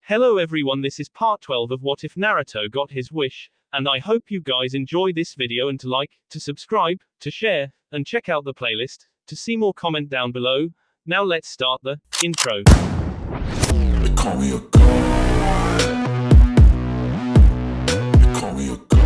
Hello everyone, this is part 12 of What If Naruto Got His Wish, and I hope you guys enjoy this video and to like, to subscribe, to share, and check out the playlist, to see more comment down below. Now let's start the intro. They call me a god. They call me a god.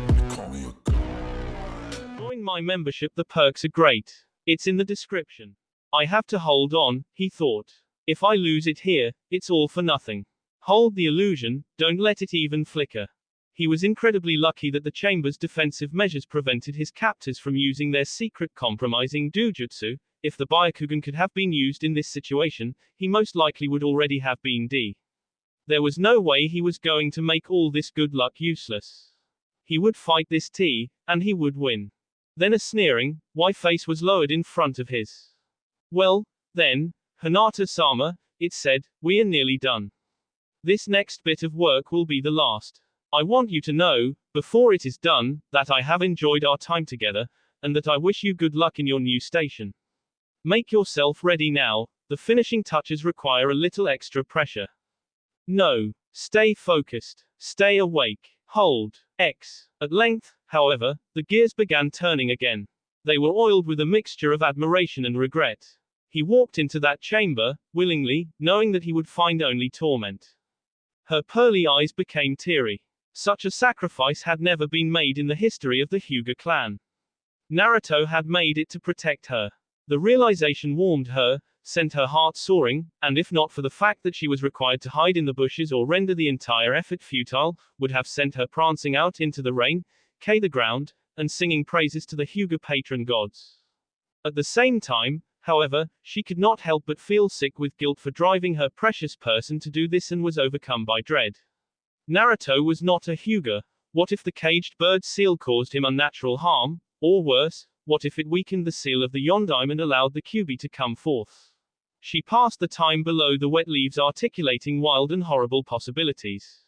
They call me a god. Join my membership, the perks are great. It's in the description. I have to hold on, he thought. If I lose it here, it's all for nothing. Hold the illusion, don't let it even flicker. He was incredibly lucky that the chamber's defensive measures prevented his captors from using their secret compromising dojutsu. If the Byakugan could have been used in this situation, he most likely would already have been dead. There was no way he was going to make all this good luck useless. He would fight this T, and he would win. Then a sneering, why face was lowered in front of his. Well, then, Hinata-sama, it said, we are nearly done. This next bit of work will be the last. I want you to know, before it is done, that I have enjoyed our time together, and that I wish you good luck in your new station. Make yourself ready now, the finishing touches require a little extra pressure. No. Stay focused. Stay awake. Hold. X. At length, however, the gears began turning again. They were oiled with a mixture of admiration and regret. He walked into that chamber, willingly, knowing that he would find only torment. Her pearly eyes became teary. Such a sacrifice had never been made in the history of the Hyuga clan. Naruto had made it to protect her. The realization warmed her, sent her heart soaring, and if not for the fact that she was required to hide in the bushes or render the entire effort futile, would have sent her prancing out into the rain, the ground, and singing praises to the Hyuga patron gods. At the same time, however, she could not help but feel sick with guilt for driving her precious person to do this and was overcome by dread. Naruto was not a Hyuga. What if the caged bird seal caused him unnatural harm? Or worse, what if it weakened the seal of the Yondaime and allowed the Kyuubi to come forth? She passed the time below the wet leaves articulating wild and horrible possibilities.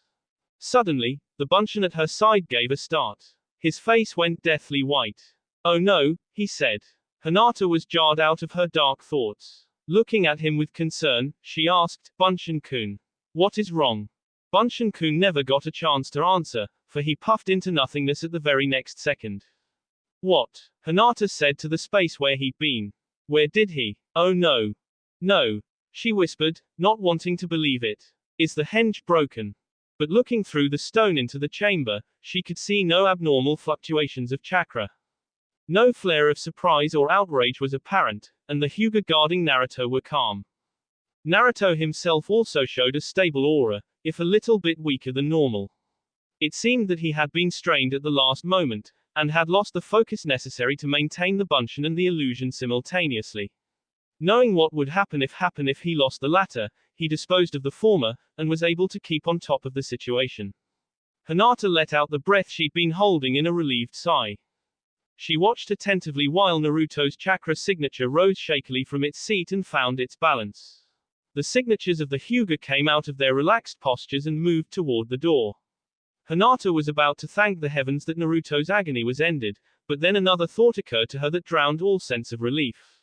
Suddenly, the Bunshin at her side gave a start. His face went deathly white. Oh no, he said. Hinata was jarred out of her dark thoughts. Looking at him with concern, she asked, Bunshin-kun. What is wrong? Bunshin-kun never got a chance to answer, for he puffed into nothingness at the very next second. What? Hinata said to the space where he'd been. Where did he? Oh no. No. She whispered, not wanting to believe it. Is the henge broken? But looking through the stone into the chamber, she could see no abnormal fluctuations of chakra. No flare of surprise or outrage was apparent, and the Hyuga guarding Naruto were calm. Naruto himself also showed a stable aura, if a little bit weaker than normal. It seemed that he had been strained at the last moment, and had lost the focus necessary to maintain the Bunshin and the illusion simultaneously. Knowing what would happen if he lost the latter, he disposed of the former, and was able to keep on top of the situation. Hinata let out the breath she'd been holding in a relieved sigh. She watched attentively while Naruto's chakra signature rose shakily from its seat and found its balance. The signatures of the Hyuga came out of their relaxed postures and moved toward the door. Hinata was about to thank the heavens that Naruto's agony was ended, but then another thought occurred to her that drowned all sense of relief.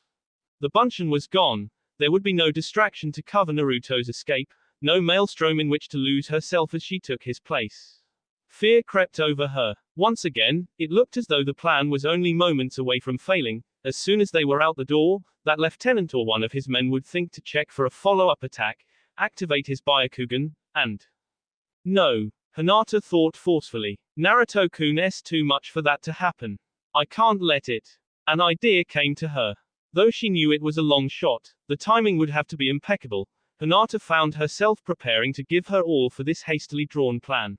The Bunshin was gone. There would be no distraction to cover Naruto's escape, no maelstrom in which to lose herself as she took his place. Fear crept over her. Once again, it looked as though the plan was only moments away from failing. As soon as they were out the door, that lieutenant or one of his men would think to check for a follow-up attack, activate his Byakugan, and... No. Hinata thought forcefully. Naruto-kun's too much for that to happen. I can't let it. An idea came to her. Though she knew it was a long shot, the timing would have to be impeccable. Hinata found herself preparing to give her all for this hastily drawn plan.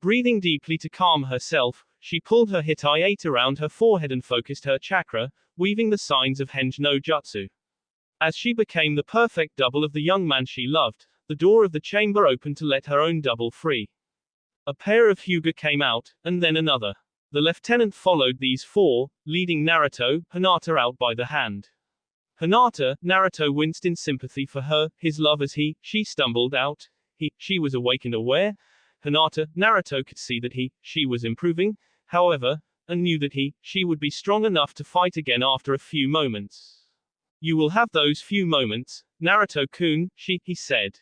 Breathing deeply to calm herself, she pulled her hitai-8 around her forehead and focused her chakra, weaving the signs of henge no jutsu. As she became the perfect double of the young man she loved, the door of the chamber opened to let her own double free. A pair of Hyuga came out, and then another. The lieutenant followed these four, leading Naruto, Hinata out by the hand. Hinata, Naruto winced in sympathy for her, his love as she stumbled out. She was awake and aware. Hinata, Naruto could see that she was improving, however, and knew that she would be strong enough to fight again after a few moments. You will have those few moments, Naruto-kun, he said.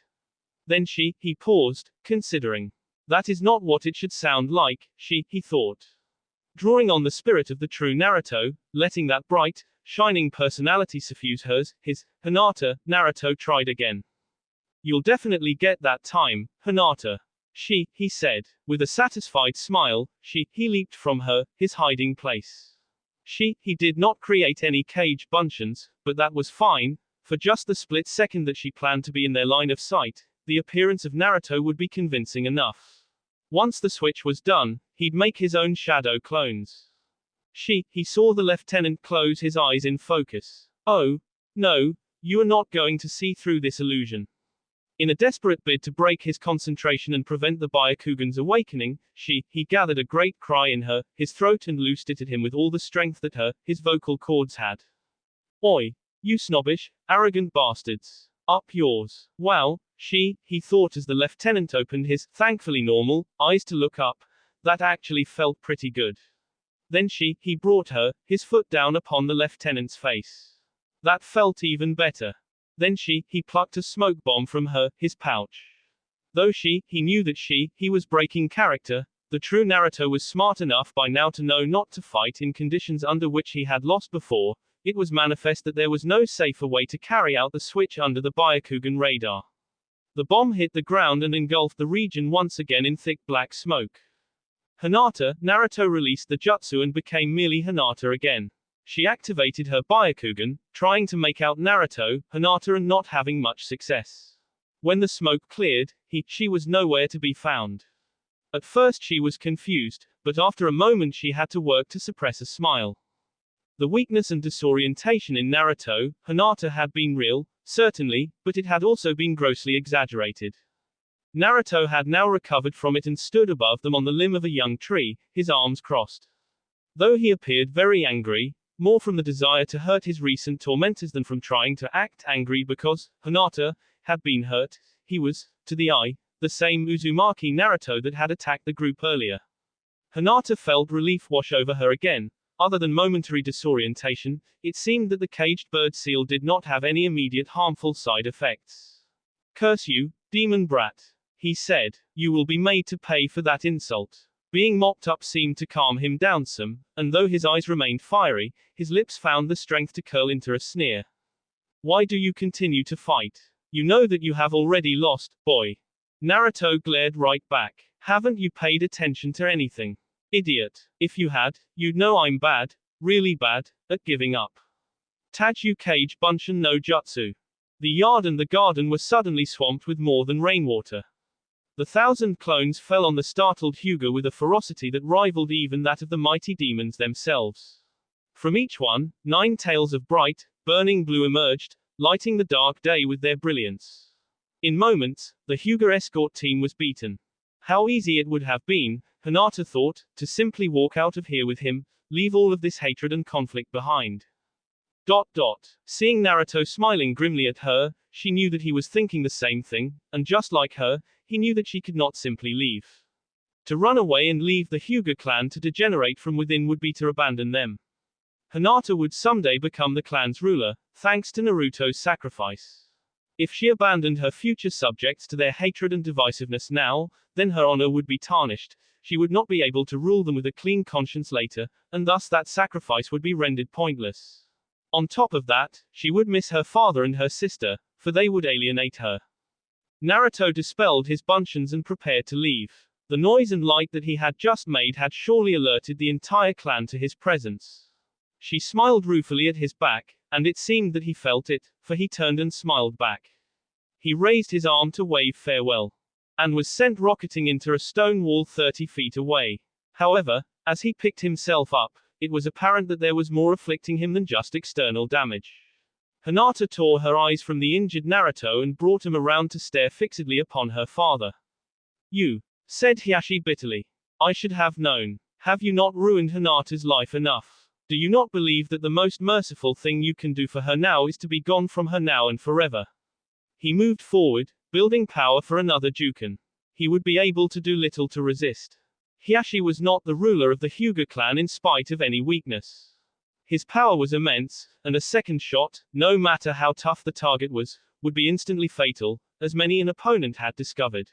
Then he paused, considering. That is not what it should sound like, he thought. Drawing on the spirit of the true Naruto, letting that bright, shining personality suffuse hers, his, Hinata, Naruto tried again. You'll definitely get that time, Hinata. He said. With a satisfied smile, he leaped from his hiding place. He did not create any cage buncheons, but that was fine. For just the split second that she planned to be in their line of sight, the appearance of Naruto would be convincing enough. Once the switch was done, he'd make his own shadow clones. He saw the lieutenant close his eyes in focus. Oh, no, you are not going to see through this illusion. In a desperate bid to break his concentration and prevent the Byakugan's awakening, he gathered a great cry in his throat and loosed it at him with all the strength that his vocal cords had. Oi! You snobbish, arrogant bastards. Up yours. Wow, he thought as the lieutenant opened his, thankfully normal, eyes to look up. That actually felt pretty good. Then he brought his foot down upon the lieutenant's face. That felt even better. Then he plucked a smoke bomb from his pouch. Though he knew that he was breaking character, the true Naruto was smart enough by now to know not to fight in conditions under which he had lost before. It was manifest that there was no safer way to carry out the switch under the Byakugan radar. The bomb hit the ground and engulfed the region once again in thick black smoke. Hinata, Naruto released the jutsu and became merely Hinata again. She activated her Byakugan, trying to make out Naruto, Hinata and not having much success. When the smoke cleared, she was nowhere to be found. At first she was confused, but after a moment she had to work to suppress a smile. The weakness and disorientation in Naruto, Hinata had been real, certainly, but it had also been grossly exaggerated. Naruto had now recovered from it and stood above them on the limb of a young tree, his arms crossed. Though he appeared very angry, more from the desire to hurt his recent tormentors than from trying to act angry because Hinata had been hurt, he was, to the eye, the same Uzumaki Naruto that had attacked the group earlier. Hinata felt relief wash over her again. Other than momentary disorientation, it seemed that the caged bird seal did not have any immediate harmful side effects. Curse you, demon brat, he said. You will be made to pay for that insult. Being mopped up seemed to calm him down some, and though his eyes remained fiery, his lips found the strength to curl into a sneer. Why do you continue to fight? You know that you have already lost, boy. Naruto glared right back. Haven't you paid attention to anything? Idiot. If you had, you'd know I'm bad, really bad, at giving up. Taju Kage Bunshin no Jutsu. The yard and the garden were suddenly swamped with more than rainwater. The 1,000 clones fell on the startled Hyuga with a ferocity that rivaled even that of the mighty demons themselves. From each one, 9 tails of bright, burning blue emerged, lighting the dark day with their brilliance. In moments, the Hyuga escort team was beaten. How easy it would have been, Hinata thought, to simply walk out of here with him, leave all of this hatred and conflict behind. Seeing Naruto smiling grimly at her, she knew that he was thinking the same thing, and just like her, he knew that she could not simply leave. To run away and leave the Hyuga clan to degenerate from within would be to abandon them. Hinata would someday become the clan's ruler, thanks to Naruto's sacrifice. If she abandoned her future subjects to their hatred and divisiveness now, then her honor would be tarnished. She would not be able to rule them with a clean conscience later, and thus that sacrifice would be rendered pointless. On top of that, she would miss her father and her sister, for they would alienate her. Naruto dispelled his buncheons and prepared to leave. The noise and light that he had just made had surely alerted the entire clan to his presence. She smiled ruefully at his back, and it seemed that he felt it, for he turned and smiled back. He raised his arm to wave farewell, and was sent rocketing into a stone wall 30 feet away. However, as he picked himself up, it was apparent that there was more afflicting him than just external damage. Hinata tore her eyes from the injured Naruto and brought him around to stare fixedly upon her father. You, said Hiashi bitterly. I should have known. Have you not ruined Hinata's life enough? Do you not believe that the most merciful thing you can do for her now is to be gone from her now and forever? He moved forward, building power for another Juken. He would be able to do little to resist. Hiashi was not the ruler of the Hyuga clan in spite of any weakness. His power was immense, and a second shot, no matter how tough the target was, would be instantly fatal, as many an opponent had discovered.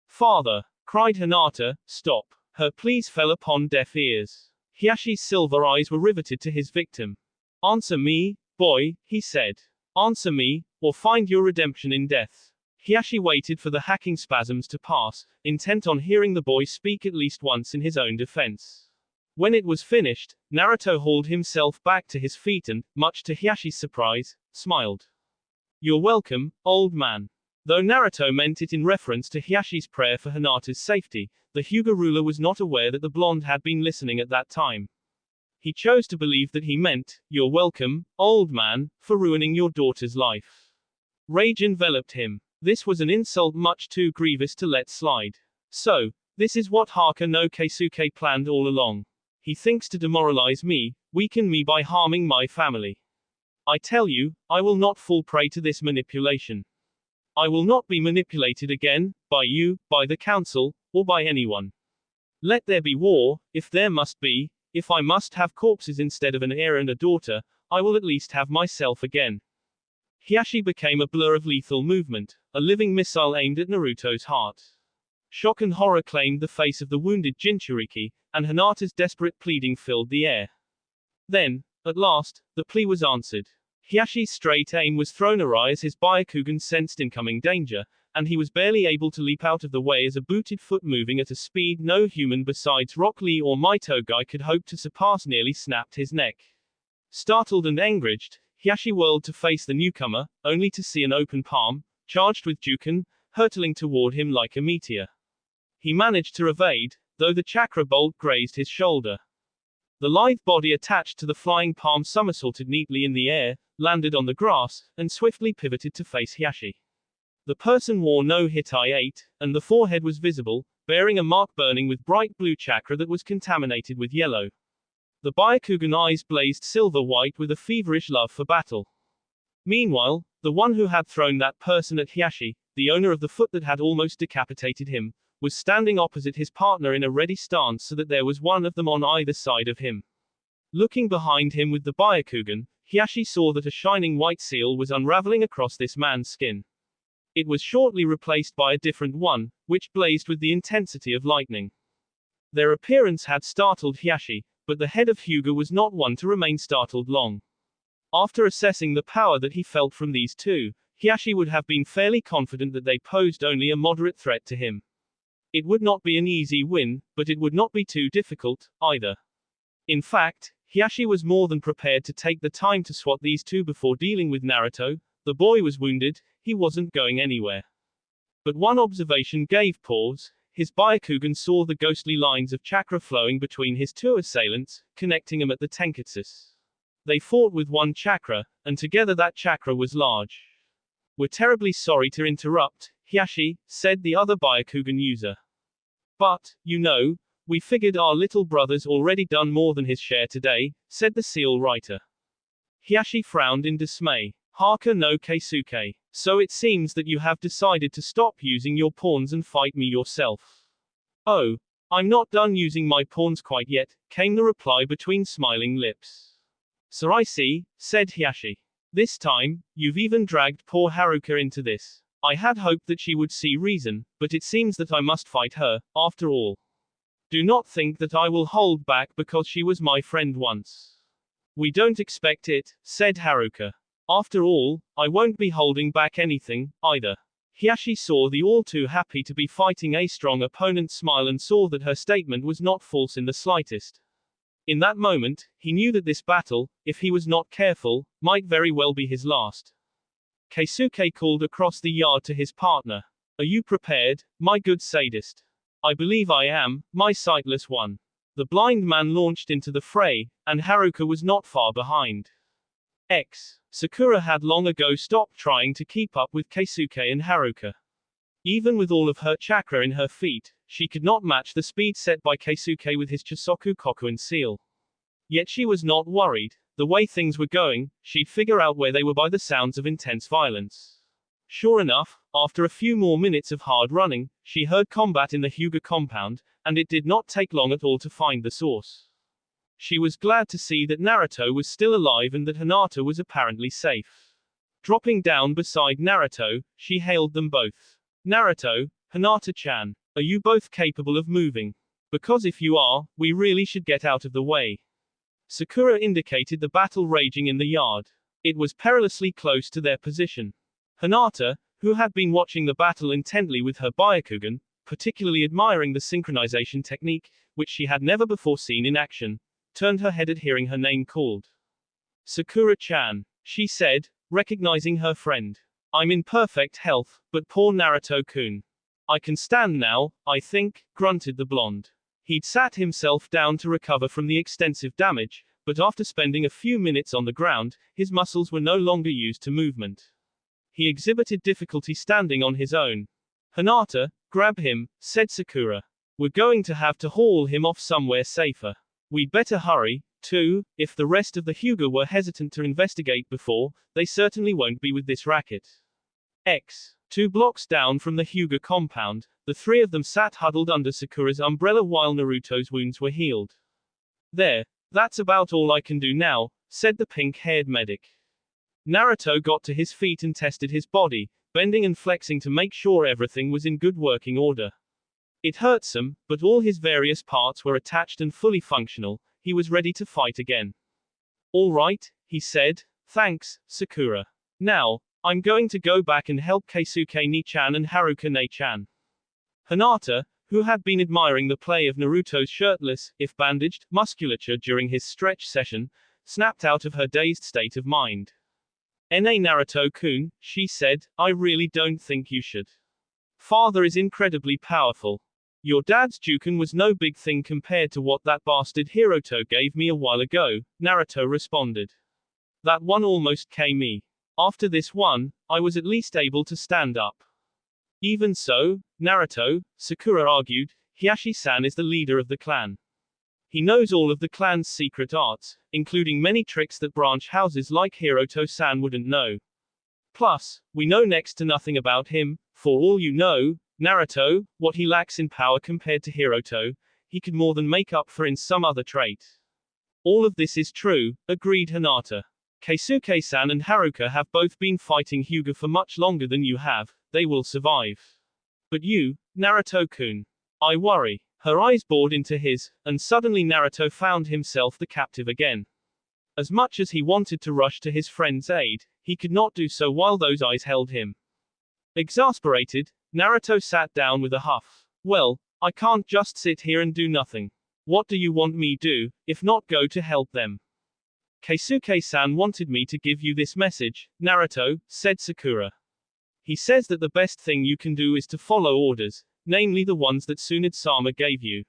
Father, cried Hinata, stop. Her pleas fell upon deaf ears. Hiyashi's silver eyes were riveted to his victim. Answer me, boy, he said. Answer me, or find your redemption in death. Hiyashi waited for the hacking spasms to pass, intent on hearing the boy speak at least once in his own defense. When it was finished, Naruto hauled himself back to his feet and, much to Hiyashi's surprise, smiled. You're welcome, old man. Though Naruto meant it in reference to Hiyashi's prayer for Hinata's safety, the Hyuga ruler was not aware that the blonde had been listening at that time. He chose to believe that he meant, you're welcome, old man, for ruining your daughter's life. Rage enveloped him. This was an insult much too grievous to let slide. So, this is what Haruka no Keisuke planned all along. He thinks to demoralize me, weaken me by harming my family. I tell you, I will not fall prey to this manipulation. I will not be manipulated again, by you, by the council, or by anyone. Let there be war, if there must be, if I must have corpses instead of an heir and a daughter, I will at least have myself again. Hiyashi became a blur of lethal movement, a living missile aimed at Naruto's heart. Shock and horror claimed the face of the wounded Jinchuriki, and Hinata's desperate pleading filled the air. Then, at last, the plea was answered. Hiyashi's straight aim was thrown awry as his Byakugan sensed incoming danger, and he was barely able to leap out of the way as a booted foot moving at a speed no human besides Rock Lee or Maitogai could hope to surpass nearly snapped his neck. Startled and enraged, Hiyashi whirled to face the newcomer, only to see an open palm, charged with Juken, hurtling toward him like a meteor. He managed to evade, though the chakra bolt grazed his shoulder. The lithe body attached to the flying palm somersaulted neatly in the air, landed on the grass, and swiftly pivoted to face Hiyashi. The person wore no Hitai-8, and the forehead was visible, bearing a mark burning with bright blue chakra that was contaminated with yellow. The Byakugan eyes blazed silver-white with a feverish love for battle. Meanwhile, the one who had thrown that person at Hiyashi, the owner of the foot that had almost decapitated him, was standing opposite his partner in a ready stance so that there was one of them on either side of him. Looking behind him with the Byakugan, Hiyashi saw that a shining white seal was unraveling across this man's skin. It was shortly replaced by a different one, which blazed with the intensity of lightning. Their appearance had startled Hiyashi, but the head of Hyuga was not one to remain startled long. After assessing the power that he felt from these two, Hiyashi would have been fairly confident that they posed only a moderate threat to him. It would not be an easy win, but it would not be too difficult, either. In fact, Hiyashi was more than prepared to take the time to swat these two before dealing with Naruto. The boy was wounded, he wasn't going anywhere. But one observation gave pause. His Byakugan saw the ghostly lines of chakra flowing between his two assailants, connecting them at the tenketsus. They fought with one chakra, and together that chakra was large. We're terribly sorry to interrupt, Hiyashi, said the other Byakugan user. But, you know, we figured our little brother's already done more than his share today, said the seal writer. Hiyashi frowned in dismay. Haruka no Keisuke. So it seems that you have decided to stop using your pawns and fight me yourself. Oh, I'm not done using my pawns quite yet, came the reply between smiling lips. So I see, said Hiyashi. This time, you've even dragged poor Haruka into this. I had hoped that she would see reason, but it seems that I must fight her, after all. Do not think that I will hold back because she was my friend once. We don't expect it, said Haruka. After all, I won't be holding back anything, either. Hiyashi saw the all too happy to be fighting a strong opponent smile and saw that her statement was not false in the slightest. In that moment, he knew that this battle, if he was not careful, might very well be his last. Keisuke called across the yard to his partner. Are you prepared, my good sadist? I believe I am, my sightless one. The blind man launched into the fray, and Haruka was not far behind. Sakura had long ago stopped trying to keep up with Keisuke and Haruka. Even with all of her chakra in her feet, she could not match the speed set by Keisuke with his Chosoku Kokuen seal. Yet she was not worried. The way things were going, she'd figure out where they were by the sounds of intense violence. Sure enough, after a few more minutes of hard running, she heard combat in the Hyuga compound, and it did not take long at all to find the source. She was glad to see that Naruto was still alive and that Hinata was apparently safe. Dropping down beside Naruto, she hailed them both. Naruto, Hinata-chan, are you both capable of moving? Because if you are, we really should get out of the way. Sakura indicated the battle raging in the yard. It was perilously close to their position. Hinata, who had been watching the battle intently with her Byakugan, particularly admiring the synchronization technique, which she had never before seen in action, turned her head at hearing her name called. Sakura-chan, she said, recognizing her friend. I'm in perfect health, but poor Naruto-kun. I can stand now, I think, grunted the blonde. He'd sat himself down to recover from the extensive damage, but after spending a few minutes on the ground, his muscles were no longer used to movement. He exhibited difficulty standing on his own. Hinata, grab him, said Sakura. We're going to have to haul him off somewhere safer. We'd better hurry, too. If the rest of the Hyuga were hesitant to investigate before, they certainly won't be with this racket. 2 blocks down from the Hyuga compound, the three of them sat huddled under Sakura's umbrella while Naruto's wounds were healed. There, that's about all I can do now, said the pink-haired medic. Naruto got to his feet and tested his body, bending and flexing to make sure everything was in good working order. It hurt some, but all his various parts were attached and fully functional. He was ready to fight again. All right, he said. Thanks, Sakura. Now, I'm going to go back and help Keisuke-ni-chan and Haruka-ne-chan. Hinata, who had been admiring the play of Naruto's shirtless, if bandaged, musculature during his stretch session, snapped out of her dazed state of mind. Naruto-kun, she said, I really don't think you should. Father is incredibly powerful. Your dad's Juken was no big thing compared to what that bastard Hiroto gave me a while ago, Naruto responded. That one almost came me. After this one, I was at least able to stand up. Even so, Naruto, Sakura argued, Hiashi-san is the leader of the clan. He knows all of the clan's secret arts, including many tricks that branch houses like Hiroto-san wouldn't know. Plus, we know next to nothing about him. For all you know, Naruto, what he lacks in power compared to Hiroto, he could more than make up for in some other trait. All of this is true, agreed Hinata. Keisuke-san and Haruka have both been fighting Hyuga for much longer than you have. They will survive. But you, Naruto-kun. I worry. Her eyes bored into his, and suddenly Naruto found himself the captive again. As much as he wanted to rush to his friend's aid, he could not do so while those eyes held him. Exasperated, Naruto sat down with a huff. Well, I can't just sit here and do nothing. What do you want me do, if not go to help them? Keisuke-san wanted me to give you this message, Naruto, said Sakura. He says that the best thing you can do is to follow orders, namely the ones that Tsunade-sama gave you.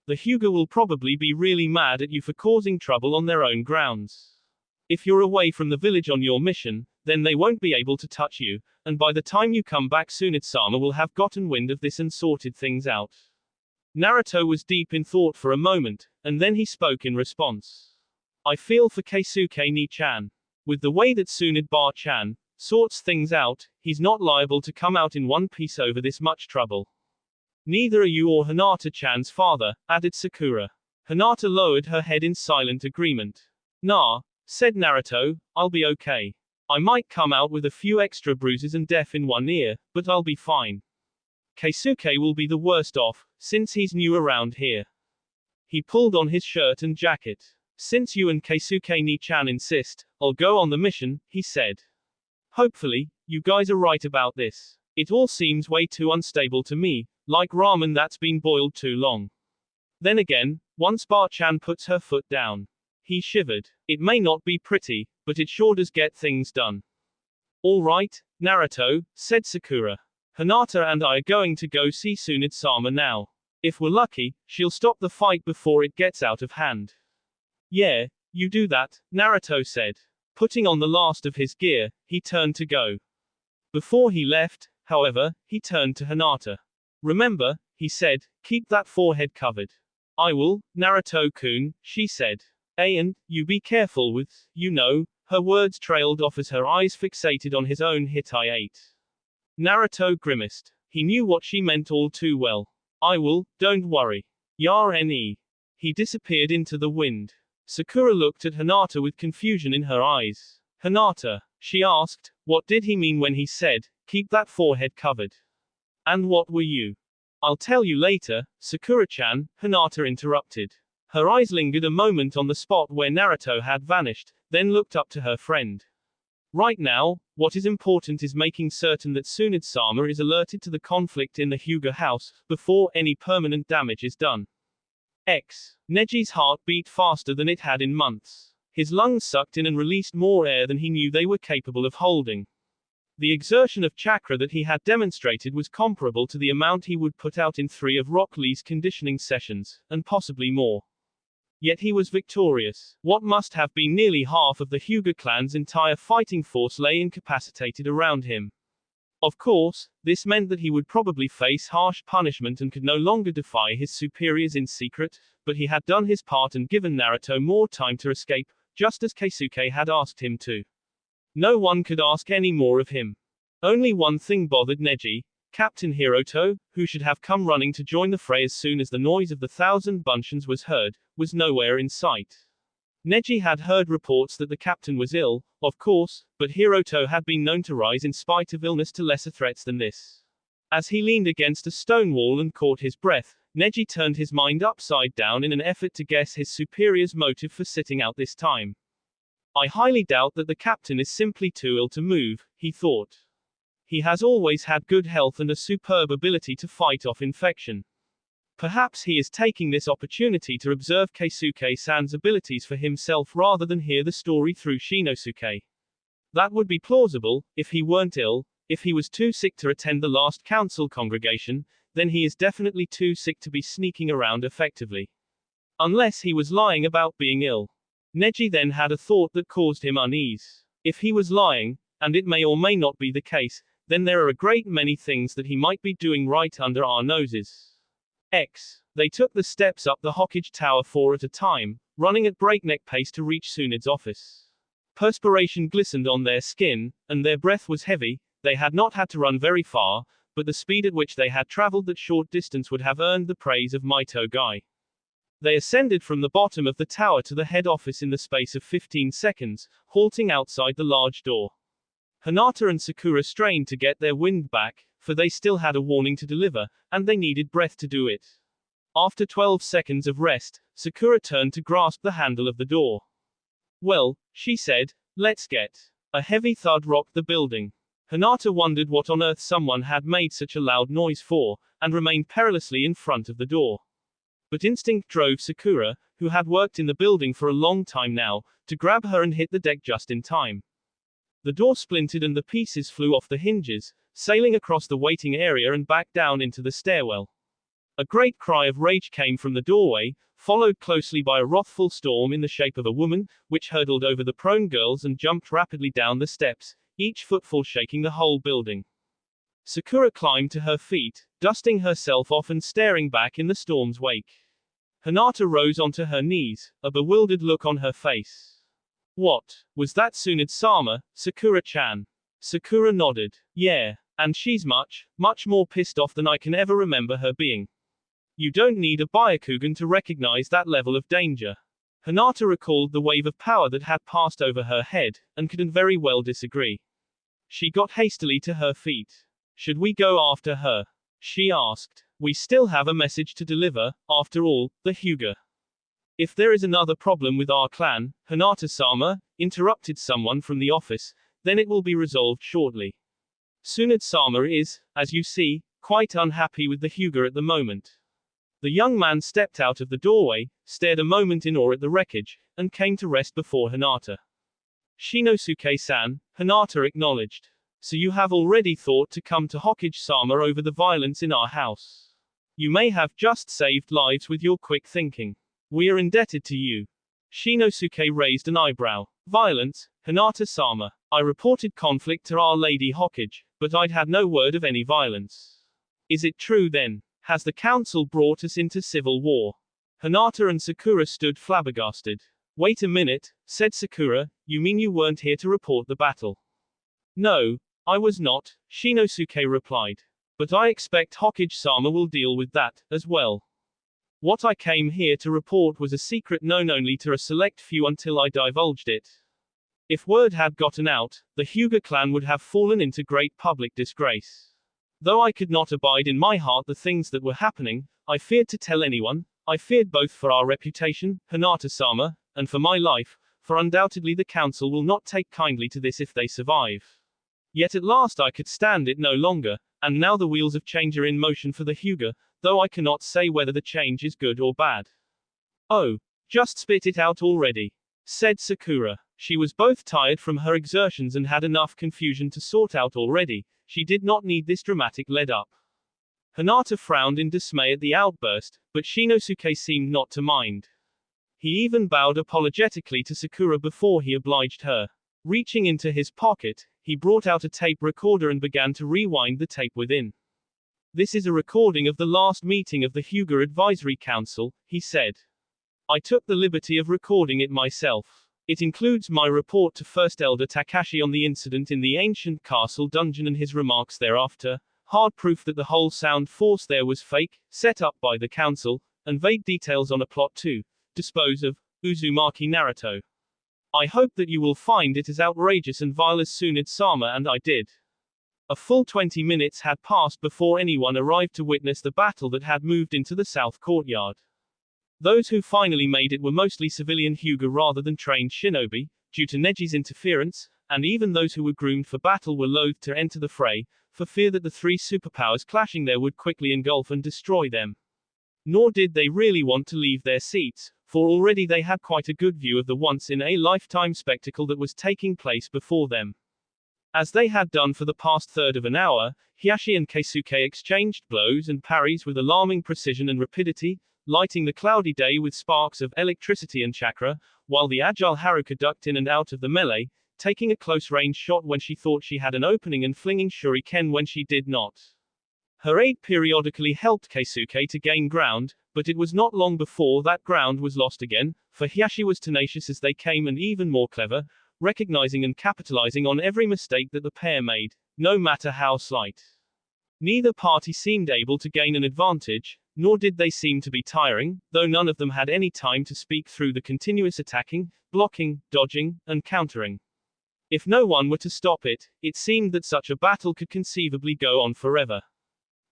The Hyuga will probably be really mad at you for causing trouble on their own grounds. If you're away from the village on your mission, then they won't be able to touch you, and by the time you come back Tsunade-sama will have gotten wind of this and sorted things out. Naruto was deep in thought for a moment, and then he spoke in response. I feel for Keisuke-ni-chan. With the way that Tsunade-chan sorts things out, he's not liable to come out in one piece over this much trouble. Neither are you or Hinata-chan's father, added Sakura. Hinata lowered her head in silent agreement. Nah, said Naruto, I'll be okay. I might come out with a few extra bruises and deaf in one ear, but I'll be fine. Keisuke will be the worst off, since he's new around here. He pulled on his shirt and jacket. Since you and Keisuke-ni-chan insist, I'll go on the mission, he said. Hopefully, you guys are right about this. It all seems way too unstable to me, like ramen that's been boiled too long. Then again, once Bar-chan puts her foot down. He shivered. It may not be pretty, but it sure does get things done. All right, Naruto, said Sakura. Hinata and I are going to go see Tsunade-sama now. If we're lucky, she'll stop the fight before it gets out of hand. Yeah, you do that, Naruto said. Putting on the last of his gear, he turned to go. Before he left, however, he turned to Hinata. Remember, he said, keep that forehead covered. I will, Naruto-kun, she said. And, you be careful with, her words trailed off as her eyes fixated on his own Hittite. Naruto grimaced. He knew what she meant all too well. I will, don't worry. Yar-ne. He disappeared into the wind. Sakura looked at Hinata with confusion in her eyes. Hinata. She asked, what did he mean when he said, keep that forehead covered? And what were you? I'll tell you later, Sakura-chan, Hinata interrupted. Her eyes lingered a moment on the spot where Naruto had vanished, then looked up to her friend. Right now, what is important is making certain that Tsunade-sama is alerted to the conflict in the Hyuga house, before any permanent damage is done. Neji's heart beat faster than it had in months. His lungs sucked in and released more air than he knew they were capable of holding. The exertion of chakra that he had demonstrated was comparable to the amount he would put out in 3 of Rock Lee's conditioning sessions, and possibly more. Yet he was victorious. What must have been nearly half of the Hyuga clan's entire fighting force lay incapacitated around him. Of course, this meant that he would probably face harsh punishment and could no longer defy his superiors in secret, but he had done his part and given Naruto more time to escape, just as Keisuke had asked him to. No one could ask any more of him. Only one thing bothered Neji. Captain Hiroto, who should have come running to join the fray as soon as the noise of the 1,000 buncheons was heard, was nowhere in sight. Neji had heard reports that the captain was ill, of course, but Hiroto had been known to rise in spite of illness to lesser threats than this. As he leaned against a stone wall and caught his breath, Neji turned his mind upside down in an effort to guess his superior's motive for sitting out this time. I highly doubt that the captain is simply too ill to move, he thought. He has always had good health and a superb ability to fight off infection. Perhaps he is taking this opportunity to observe Keisuke-san's abilities for himself rather than hear the story through Shinosuke. That would be plausible, if he weren't ill. If he was too sick to attend the last council congregation, then he is definitely too sick to be sneaking around effectively. Unless he was lying about being ill. Neji then had a thought that caused him unease. If he was lying, and it may or may not be the case, then there are a great many things that he might be doing right under our noses. They took the steps up the Hokage Tower 4 at a time, running at breakneck pace to reach Tsunade's office. Perspiration glistened on their skin, and their breath was heavy. They had not had to run very far, but the speed at which they had traveled that short distance would have earned the praise of Maito Gai. They ascended from the bottom of the tower to the head office in the space of 15 seconds, halting outside the large door. Hinata and Sakura strained to get their wind back, for they still had a warning to deliver, and they needed breath to do it. After 12 seconds of rest, Sakura turned to grasp the handle of the door. Well, she said, let's get. A heavy thud rocked the building. Hinata wondered what on earth someone had made such a loud noise for, and remained perilously in front of the door. But instinct drove Sakura, who had worked in the building for a long time now, to grab her and hit the deck just in time. The door splintered and the pieces flew off the hinges, sailing across the waiting area and back down into the stairwell. A great cry of rage came from the doorway, followed closely by a wrathful storm in the shape of a woman, which hurtled over the prone girls and jumped rapidly down the steps, each footfall shaking the whole building. Sakura climbed to her feet, dusting herself off and staring back in the storm's wake. Hinata rose onto her knees, a bewildered look on her face. What? Was that Tsunade-sama, Sakura-chan? Sakura nodded. Yeah. And she's much more pissed off than I can ever remember her being. You don't need a Byakugan to recognize that level of danger. Hinata recalled the wave of power that had passed over her head, and couldn't very well disagree. She got hastily to her feet. Should we go after her? She asked. We still have a message to deliver, after all, the Hyuga. If there is another problem with our clan, Hinata-sama, interrupted someone from the office, then it will be resolved shortly. Tsunade-sama is, as you see, quite unhappy with the Hyuga at the moment. The young man stepped out of the doorway, stared a moment in awe at the wreckage, and came to rest before Hinata. Shinosuke-san, Hinata acknowledged. So you have already thought to come to Hokage-sama over the violence in our house. You may have just saved lives with your quick thinking. We are indebted to you. Shinosuke raised an eyebrow. Violence, Hinata-sama. I reported conflict to Our Lady Hokage, but I'd had no word of any violence. Is it true then? Has the council brought us into civil war? Hinata and Sakura stood flabbergasted. Wait a minute, said Sakura, you mean you weren't here to report the battle? No, I was not, Shinosuke replied. But I expect Hokage-sama will deal with that, as well. What I came here to report was a secret known only to a select few until I divulged it. If word had gotten out, the Hyuga clan would have fallen into great public disgrace. Though I could not abide in my heart the things that were happening, I feared to tell anyone. I feared both for our reputation, Hinata-sama, and for my life, for undoubtedly the council will not take kindly to this if they survive. Yet at last I could stand it no longer, and now the wheels of change are in motion for the Hyuga, though I cannot say whether the change is good or bad. Oh, just spit it out already, said Sakura. She was both tired from her exertions and had enough confusion to sort out already. She did not need this dramatic lead-up. Hinata frowned in dismay at the outburst, but Shinosuke seemed not to mind. He even bowed apologetically to Sakura before he obliged her. Reaching into his pocket, he brought out a tape recorder and began to rewind the tape within. This is a recording of the last meeting of the Hyuga Advisory Council, he said. I took the liberty of recording it myself. It includes my report to First Elder Takashi on the incident in the ancient castle dungeon and his remarks thereafter, hard proof that the whole sound force there was fake, set up by the council, and vague details on a plot to dispose of Uzumaki Naruto. I hope that you will find it as outrageous and vile as Tsunade-sama and I did. A full 20 minutes had passed before anyone arrived to witness the battle that had moved into the south courtyard. Those who finally made it were mostly civilian Hyuga rather than trained shinobi, due to Neji's interference, and even those who were groomed for battle were loath to enter the fray, for fear that the three superpowers clashing there would quickly engulf and destroy them. Nor did they really want to leave their seats, for already they had quite a good view of the once-in-a-lifetime spectacle that was taking place before them. As they had done for the past third of an hour, Hiyashi and Keisuke exchanged blows and parries with alarming precision and rapidity, lighting the cloudy day with sparks of electricity and chakra, while the agile Haruka ducked in and out of the melee, taking a close-range shot when she thought she had an opening and flinging shuriken when she did not. Her aid periodically helped Keisuke to gain ground, but it was not long before that ground was lost again, for Hiyashi was tenacious as they came and even more clever, recognizing and capitalizing on every mistake that the pair made, no matter how slight. Neither party seemed able to gain an advantage, nor did they seem to be tiring, though none of them had any time to speak through the continuous attacking, blocking, dodging, and countering. If no one were to stop it, it seemed that such a battle could conceivably go on forever.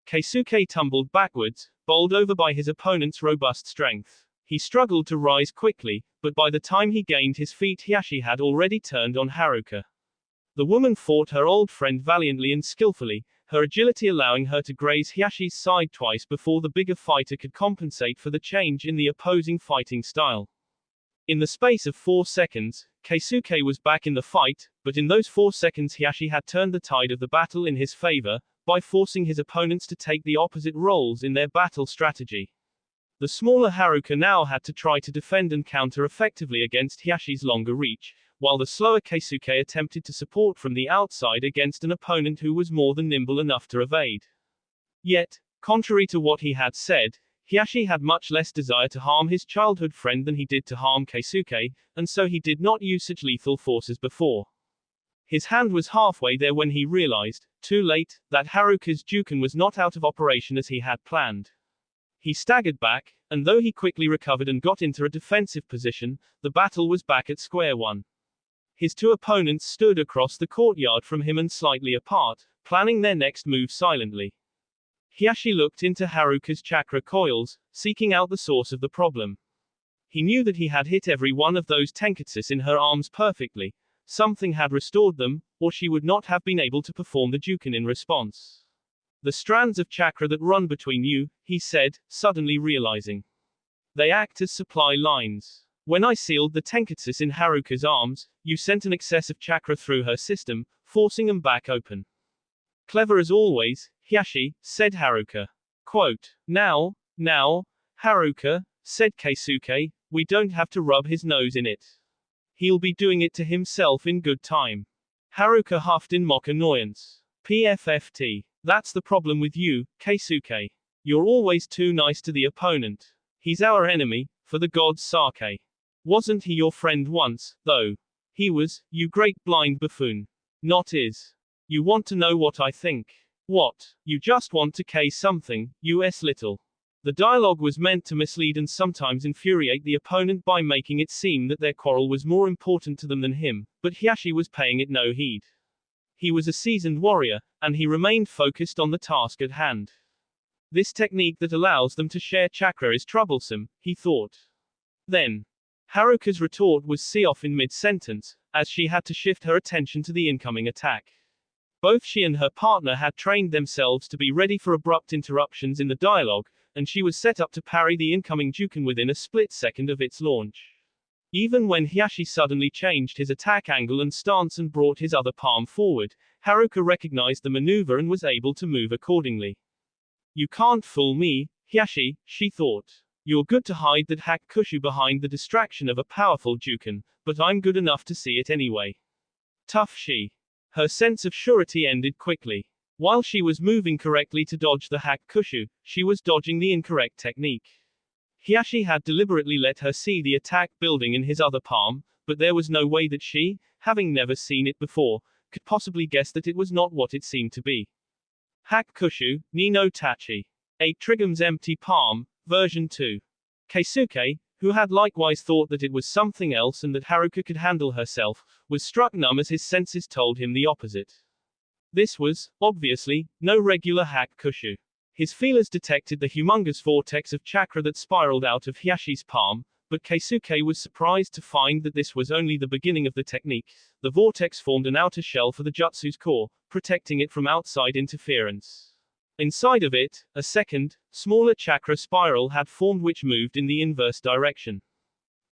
Keisuke tumbled backwards, bowled over by his opponent's robust strength. He struggled to rise quickly, but by the time he gained his feet Hiyashi had already turned on Haruka. The woman fought her old friend valiantly and skillfully, her agility allowing her to graze Hiyashi's side twice before the bigger fighter could compensate for the change in the opposing fighting style. In the space of 4 seconds, Keisuke was back in the fight, but in those 4 seconds Hiyashi had turned the tide of the battle in his favor, by forcing his opponents to take the opposite roles in their battle strategy. The smaller Haruka now had to try to defend and counter effectively against Hiyashi's longer reach, while the slower Keisuke attempted to support from the outside against an opponent who was more than nimble enough to evade. Yet, contrary to what he had said, Hiyashi had much less desire to harm his childhood friend than he did to harm Keisuke, and so he did not use such lethal force as before. His hand was halfway there when he realized, too late, that Haruka's Juken was not out of operation as he had planned. He staggered back, and though he quickly recovered and got into a defensive position, the battle was back at square one. His two opponents stood across the courtyard from him and slightly apart, planning their next move silently. Hiyashi looked into Haruka's chakra coils, seeking out the source of the problem. He knew that he had hit every one of those tenketsus in her arms perfectly. Something had restored them, or she would not have been able to perform the Juken in response. The strands of chakra that run between you, he said, suddenly realizing. They act as supply lines. When I sealed the tenketsus in Haruka's arms, you sent an excess of chakra through her system, forcing them back open. Clever as always, Hiyashi, said Haruka. Quote, Now, Haruka, said Keisuke, we don't have to rub his nose in it. He'll be doing it to himself in good time. Haruka huffed in mock annoyance. PFFT. That's the problem with you, Keisuke. You're always too nice to the opponent. He's our enemy, for the god's sake. Wasn't he your friend once, though? He was, you great blind buffoon. Not is. You want to know what I think? What? You just want to K something, you little The dialogue was meant to mislead and sometimes infuriate the opponent by making it seem that their quarrel was more important to them than him, but Hiashi was paying it no heed. He was a seasoned warrior, and he remained focused on the task at hand. This technique that allows them to share chakra is troublesome, he thought. Then, Haruka's retort was see off in mid-sentence, as she had to shift her attention to the incoming attack. Both she and her partner had trained themselves to be ready for abrupt interruptions in the dialogue, and she was set up to parry the incoming Juken within a split second of its launch. Even when Hiashi suddenly changed his attack angle and stance and brought his other palm forward, Haruka recognized the maneuver and was able to move accordingly. You can't fool me, Hiashi, she thought. You're good to hide that Hakushu behind the distraction of a powerful Juken, but I'm good enough to see it anyway. Tough she. Her sense of surety ended quickly. While she was moving correctly to dodge the Hakushu, she was dodging the incorrect technique. Hiashi had deliberately let her see the attack building in his other palm, but there was no way that she, having never seen it before, could possibly guess that it was not what it seemed to be. Hakushu, ni no Tachi. 8 Trigam's empty palm, version 2. Keisuke, who had likewise thought that it was something else and that Haruka could handle herself, was struck numb as his senses told him the opposite. This was, obviously, no regular Hakushu. His feelers detected the humongous vortex of chakra that spiraled out of Hiashi's palm, but Keisuke was surprised to find that this was only the beginning of the technique. The vortex formed an outer shell for the jutsu's core, protecting it from outside interference. Inside of it, a second, smaller chakra spiral had formed which moved in the inverse direction.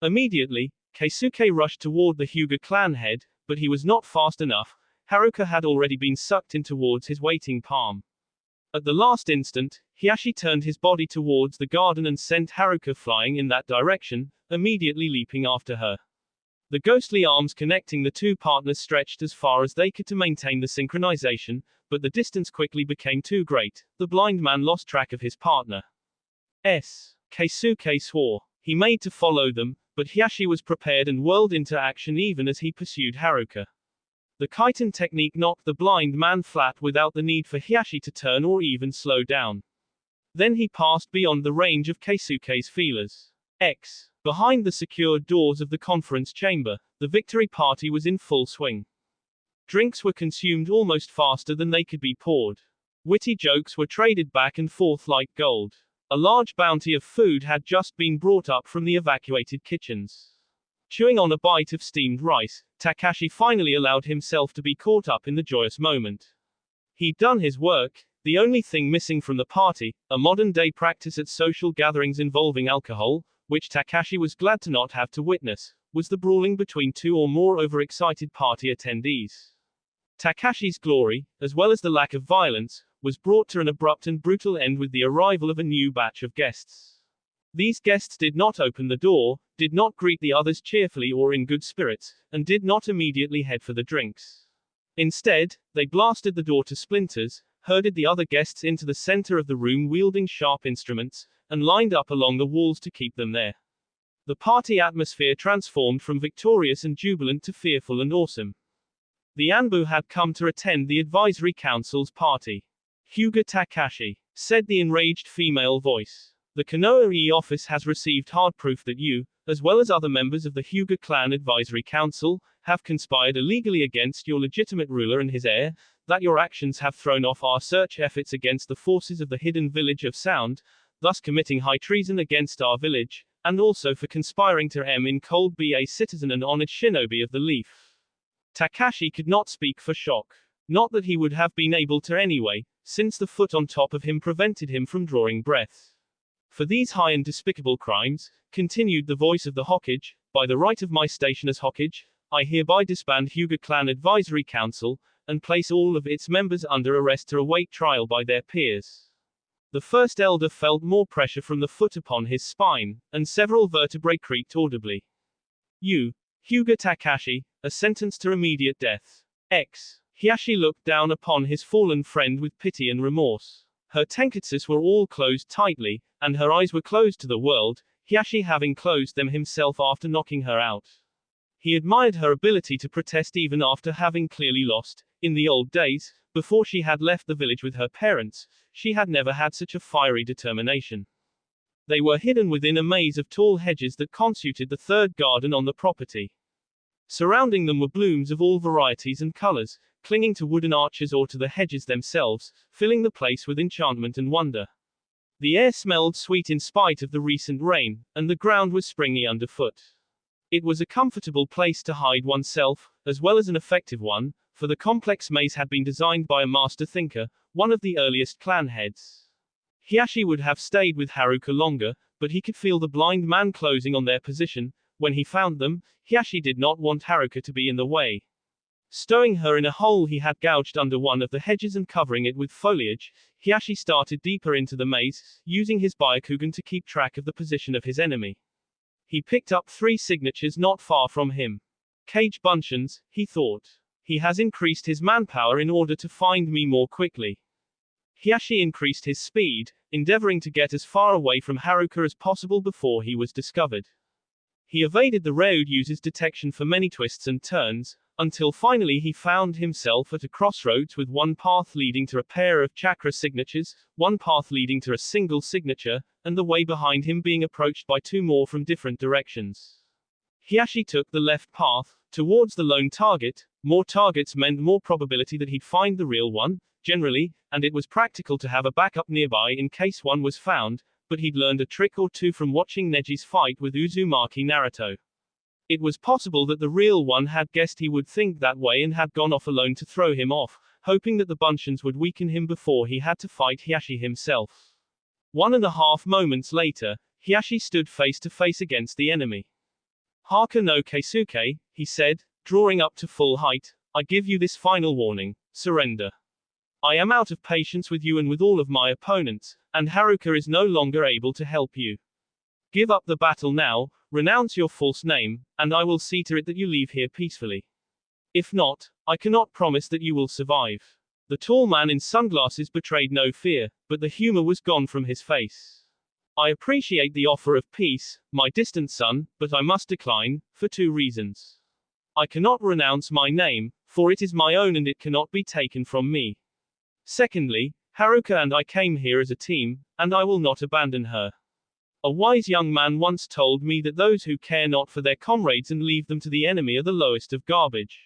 Immediately, Keisuke rushed toward the Hyuga clan head, but he was not fast enough. Haruka had already been sucked in towards his waiting palm. At the last instant, Hiashi turned his body towards the garden and sent Haruka flying in that direction, immediately leaping after her. The ghostly arms connecting the two partners stretched as far as they could to maintain the synchronization, but the distance quickly became too great. The blind man lost track of his partner. Keisuke swore. He made to follow them, but Hiashi was prepared and whirled into action even as he pursued Haruka. The Kaiten technique knocked the blind man flat without the need for Hiashi to turn or even slow down. Then he passed beyond the range of Keisuke's feelers. Behind the secured doors of the conference chamber, the victory party was in full swing. Drinks were consumed almost faster than they could be poured. Witty jokes were traded back and forth like gold. A large bounty of food had just been brought up from the evacuated kitchens. Chewing on a bite of steamed rice, Takashi finally allowed himself to be caught up in the joyous moment. He'd done his work. The only thing missing from the party, a modern-day practice at social gatherings involving alcohol, which Takashi was glad to not have to witness, was the brawling between two or more overexcited party attendees. Takashi's glory, as well as the lack of violence, was brought to an abrupt and brutal end with the arrival of a new batch of guests. These guests did not open the door, did not greet the others cheerfully or in good spirits, and did not immediately head for the drinks. Instead, they blasted the door to splinters, herded the other guests into the center of the room wielding sharp instruments, and lined up along the walls to keep them there. The party atmosphere transformed from victorious and jubilant to fearful and awesome. The Anbu had come to attend the advisory council's party. Hyuga Takashi, said the enraged female voice. The Konoha-e office has received hard proof that you, as well as other members of the Hyuga clan advisory council, have conspired illegally against your legitimate ruler and his heir, that your actions have thrown off our search efforts against the forces of the hidden village of Sound, thus committing high treason against our village, and also for conspiring to in cold be a citizen and honored shinobi of the Leaf. Takashi could not speak for shock. Not that he would have been able to anyway, since the foot on top of him prevented him from drawing breath. For these high and despicable crimes, continued the voice of the Hokage, by the right of my station as Hokage, I hereby disband Hyuga Clan Advisory Council, and place all of its members under arrest to await trial by their peers. The first elder felt more pressure from the foot upon his spine, and several vertebrae creaked audibly. You, Hyuga Takashi, are sentenced to immediate death. Hiashi looked down upon his fallen friend with pity and remorse. Her tenketsus were all closed tightly, and her eyes were closed to the world, Hiashi having closed them himself after knocking her out. He admired her ability to protest even after having clearly lost. In the old days, before she had left the village with her parents, she had never had such a fiery determination. They were hidden within a maze of tall hedges that constituted the third garden on the property. Surrounding them were blooms of all varieties and colors, clinging to wooden arches or to the hedges themselves, filling the place with enchantment and wonder. The air smelled sweet in spite of the recent rain, and the ground was springy underfoot. It was a comfortable place to hide oneself, as well as an effective one, for the complex maze had been designed by a master thinker, one of the earliest clan heads. Hiyashi would have stayed with Haruka longer, but he could feel the blind man closing on their position. When he found them, Hiyashi did not want Haruka to be in the way. Stowing her in a hole he had gouged under one of the hedges and covering it with foliage, Hiyashi started deeper into the maze, using his Byakugan to keep track of the position of his enemy. He picked up 3 signatures not far from him. Cage Bunchins, he thought. He has increased his manpower in order to find me more quickly. Hiyashi increased his speed, endeavoring to get as far away from Haruka as possible before he was discovered. He evaded the Ryudyu's detection for many twists and turns, until finally he found himself at a crossroads with one path leading to a pair of chakra signatures, one path leading to a single signature, and the way behind him being approached by 2 more from different directions. Hiyashi took the left path, towards the lone target. More targets meant more probability that he'd find the real one, generally, and it was practical to have a backup nearby in case one was found, but he'd learned a trick or 2 from watching Neji's fight with Uzumaki Naruto. It was possible that the real one had guessed he would think that way and had gone off alone to throw him off, hoping that the Bunchins would weaken him before he had to fight Hiyashi himself. 1.5 moments later, Hiyashi stood face to face against the enemy. Haka no Keisuke, he said, drawing up to full height, I give you this final warning, surrender. I am out of patience with you and with all of my opponents, and Haruka is no longer able to help you. Give up the battle now, renounce your false name, and I will see to it that you leave here peacefully. If not, I cannot promise that you will survive. The tall man in sunglasses betrayed no fear, but the humor was gone from his face. I appreciate the offer of peace, my distant son, but I must decline, for 2 reasons. I cannot renounce my name, for it is my own and it cannot be taken from me. Secondly, Haruka and I came here as a team, and I will not abandon her. A wise young man once told me that those who care not for their comrades and leave them to the enemy are the lowest of garbage.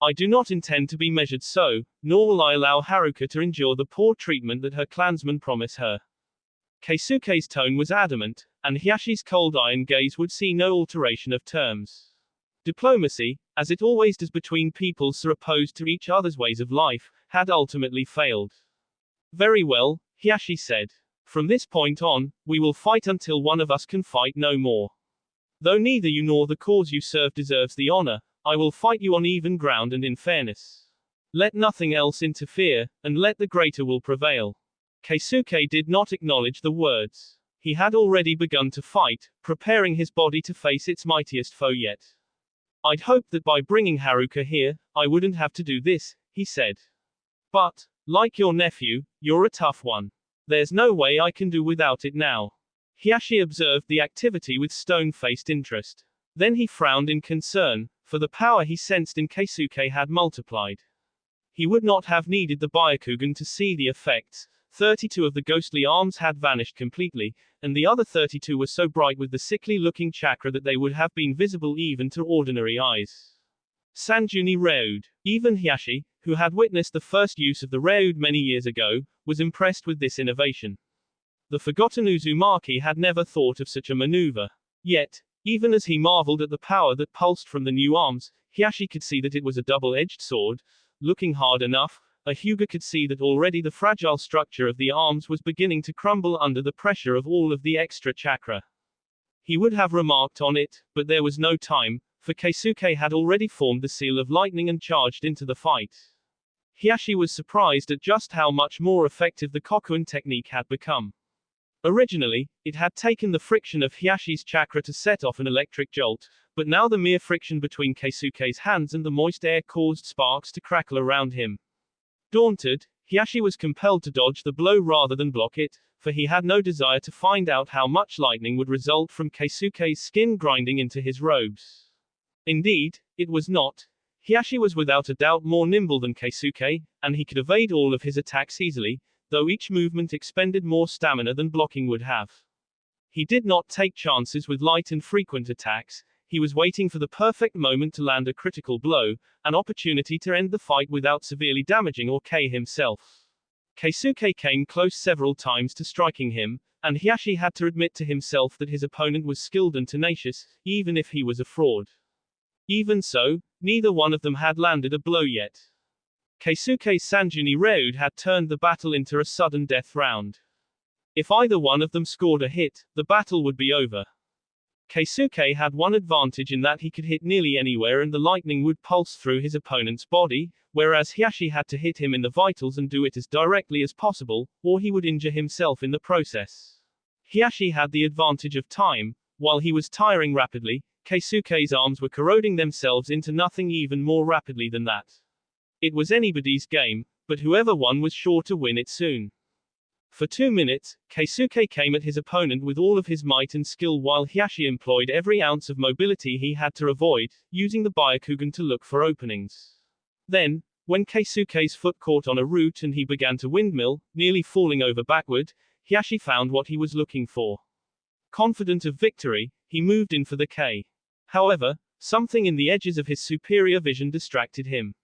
I do not intend to be measured so, nor will I allow Haruka to endure the poor treatment that her clansmen promise her. Keisuke's tone was adamant, and Hiyashi's cold iron gaze would see no alteration of terms. Diplomacy, as it always does between peoples so opposed to each other's ways of life, had ultimately failed. Very well, Hiyashi said. From this point on, we will fight until one of us can fight no more. Though neither you nor the cause you serve deserves the honor, I will fight you on even ground and in fairness. Let nothing else interfere, and let the greater will prevail. Keisuke did not acknowledge the words. He had already begun to fight, preparing his body to face its mightiest foe yet. I'd hoped that by bringing Haruka here, I wouldn't have to do this, he said. But, like your nephew, you're a tough one. There's no way I can do without it now. Hiyashi observed the activity with stone-faced interest. Then he frowned in concern, for the power he sensed in Keisuke had multiplied. He would not have needed the Byakugan to see the effects. 32 of the ghostly arms had vanished completely, and the other 32 were so bright with the sickly-looking chakra that they would have been visible even to ordinary eyes. Sanjuni Ryude. Even Hiyashi, who had witnessed the first use of the Ryude many years ago, was impressed with this innovation. The forgotten Uzumaki had never thought of such a maneuver. Yet, even as he marveled at the power that pulsed from the new arms, Hiyashi could see that it was a double-edged sword. Looking hard enough, a Hyuga could see that already the fragile structure of the arms was beginning to crumble under the pressure of all of the extra chakra. He would have remarked on it, but there was no time, for Keisuke had already formed the seal of lightning and charged into the fight. Hiyashi was surprised at just how much more effective the Kokuin technique had become. Originally, it had taken the friction of Hiyashi's chakra to set off an electric jolt, but now the mere friction between Keisuke's hands and the moist air caused sparks to crackle around him. Daunted, Hiyashi was compelled to dodge the blow rather than block it, for he had no desire to find out how much lightning would result from Keisuke's skin grinding into his robes. Indeed, it was not. Hiyashi was without a doubt more nimble than Keisuke, and he could evade all of his attacks easily, though each movement expended more stamina than blocking would have. He did not take chances with light and frequent attacks. He was waiting for the perfect moment to land a critical blow, an opportunity to end the fight without severely damaging or K himself. Keisuke came close several times to striking him, and Hiyashi had to admit to himself that his opponent was skilled and tenacious, even if he was a fraud. Even so, neither one of them had landed a blow yet. Keisuke's Sanjuni Reud had turned the battle into a sudden death round. If either one of them scored a hit, the battle would be over. Keisuke had one advantage in that he could hit nearly anywhere and the lightning would pulse through his opponent's body, whereas Hiyashi had to hit him in the vitals and do it as directly as possible, or he would injure himself in the process. Hiyashi had the advantage of time. While he was tiring rapidly, Keisuke's arms were corroding themselves into nothing even more rapidly than that. It was anybody's game, but whoever won was sure to win it soon. For 2 minutes, Keisuke came at his opponent with all of his might and skill while Hiyashi employed every ounce of mobility he had to avoid, using the Byakugan to look for openings. Then, when Keisuke's foot caught on a root and he began to windmill, nearly falling over backward, Hiyashi found what he was looking for. Confident of victory, he moved in for the K. However, something in the edges of his superior vision distracted him.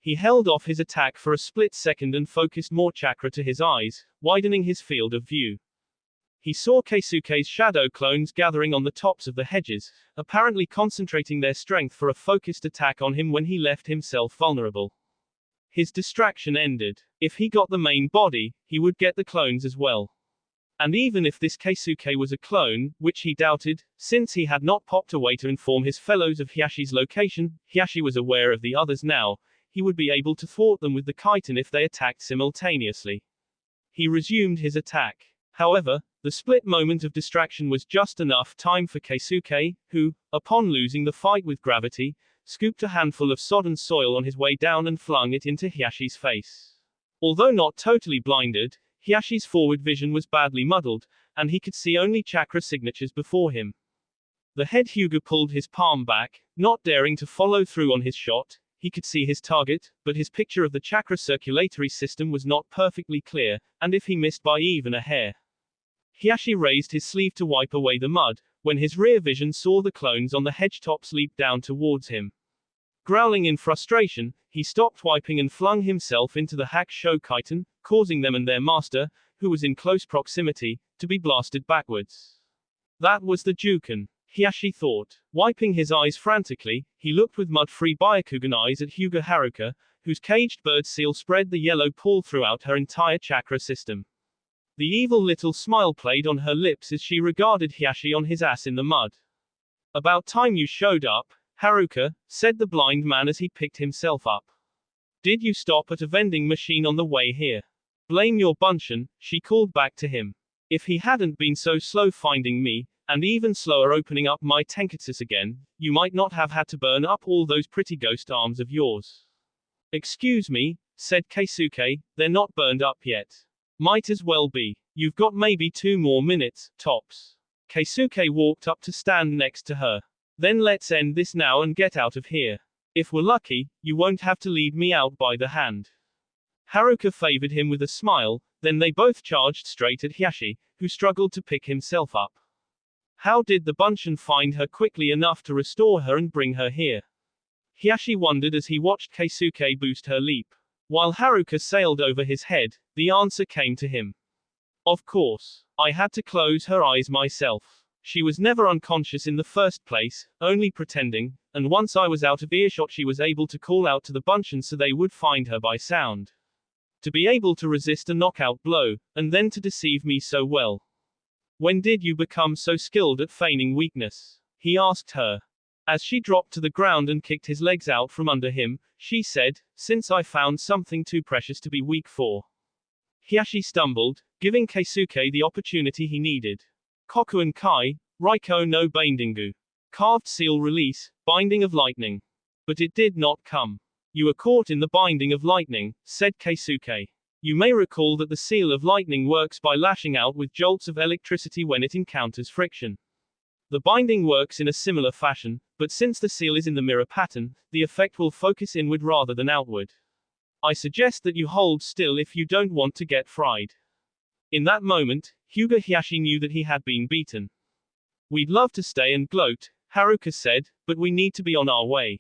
He held off his attack for a split second and focused more chakra to his eyes, widening his field of view. He saw Keisuke's shadow clones gathering on the tops of the hedges, apparently concentrating their strength for a focused attack on him when he left himself vulnerable. His distraction ended. If he got the main body, he would get the clones as well. And even if this Keisuke was a clone, which he doubted, since he had not popped away to inform his fellows of Hiyashi's location, Hiyashi was aware of the others now. He would be able to thwart them with the chitin if they attacked simultaneously. He resumed his attack. However, the split moment of distraction was just enough time for Keisuke, who, upon losing the fight with gravity, scooped a handful of sodden soil on his way down and flung it into Hiyashi's face. Although not totally blinded, Hiyashi's forward vision was badly muddled, and he could see only chakra signatures before him. The head Hyuga pulled his palm back, not daring to follow through on his shot. He could see his target, but his picture of the chakra circulatory system was not perfectly clear, and if he missed by even a hair. Hiyashi raised his sleeve to wipe away the mud, when his rear vision saw the clones on the hedge tops leap down towards him. Growling in frustration, he stopped wiping and flung himself into the hack Shokaiten, causing them and their master, who was in close proximity, to be blasted backwards. That was the Juken, Hiyashi thought. Wiping his eyes frantically, he looked with mud-free Byakugan eyes at Hyuga Haruka, whose caged bird seal spread the yellow pall throughout her entire chakra system. The evil little smile played on her lips as she regarded Hiyashi on his ass in the mud. "About time you showed up, Haruka," said the blind man as he picked himself up. "Did you stop at a vending machine on the way here?" "Blame your Bunshin," she called back to him. "If he hadn't been so slow finding me, and even slower opening up my tenketsus again, you might not have had to burn up all those pretty ghost arms of yours." "Excuse me," said Keisuke, "they're not burned up yet." "Might as well be. You've got maybe 2 more minutes, tops." Keisuke walked up to stand next to her. "Then let's end this now and get out of here. If we're lucky, you won't have to lead me out by the hand." Haruka favored him with a smile, then they both charged straight at Hiyashi, who struggled to pick himself up. How did the Bunshin find her quickly enough to restore her and bring her here? Hiyashi wondered as he watched Keisuke boost her leap. While Haruka sailed over his head, the answer came to him. "Of course. I had to close her eyes myself. She was never unconscious in the first place, only pretending, and once I was out of earshot she was able to call out to the Bunshin so they would find her by sound. To be able to resist a knockout blow, and then to deceive me so well. When did you become so skilled at feigning weakness?" he asked her. As she dropped to the ground and kicked his legs out from under him, she said, "Since I found something too precious to be weak for." Hiyashi stumbled, giving Keisuke the opportunity he needed. Kokuen Kai, Raiko no Bindingu. Carved seal release, binding of lightning. But it did not come. "You were caught in the binding of lightning," said Keisuke. "You may recall that the seal of lightning works by lashing out with jolts of electricity when it encounters friction. The binding works in a similar fashion, but since the seal is in the mirror pattern, the effect will focus inward rather than outward. I suggest that you hold still if you don't want to get fried." In that moment, Hyuga Hiashi knew that he had been beaten. We'd love to stay and gloat, Haruka said, but we need to be on our way.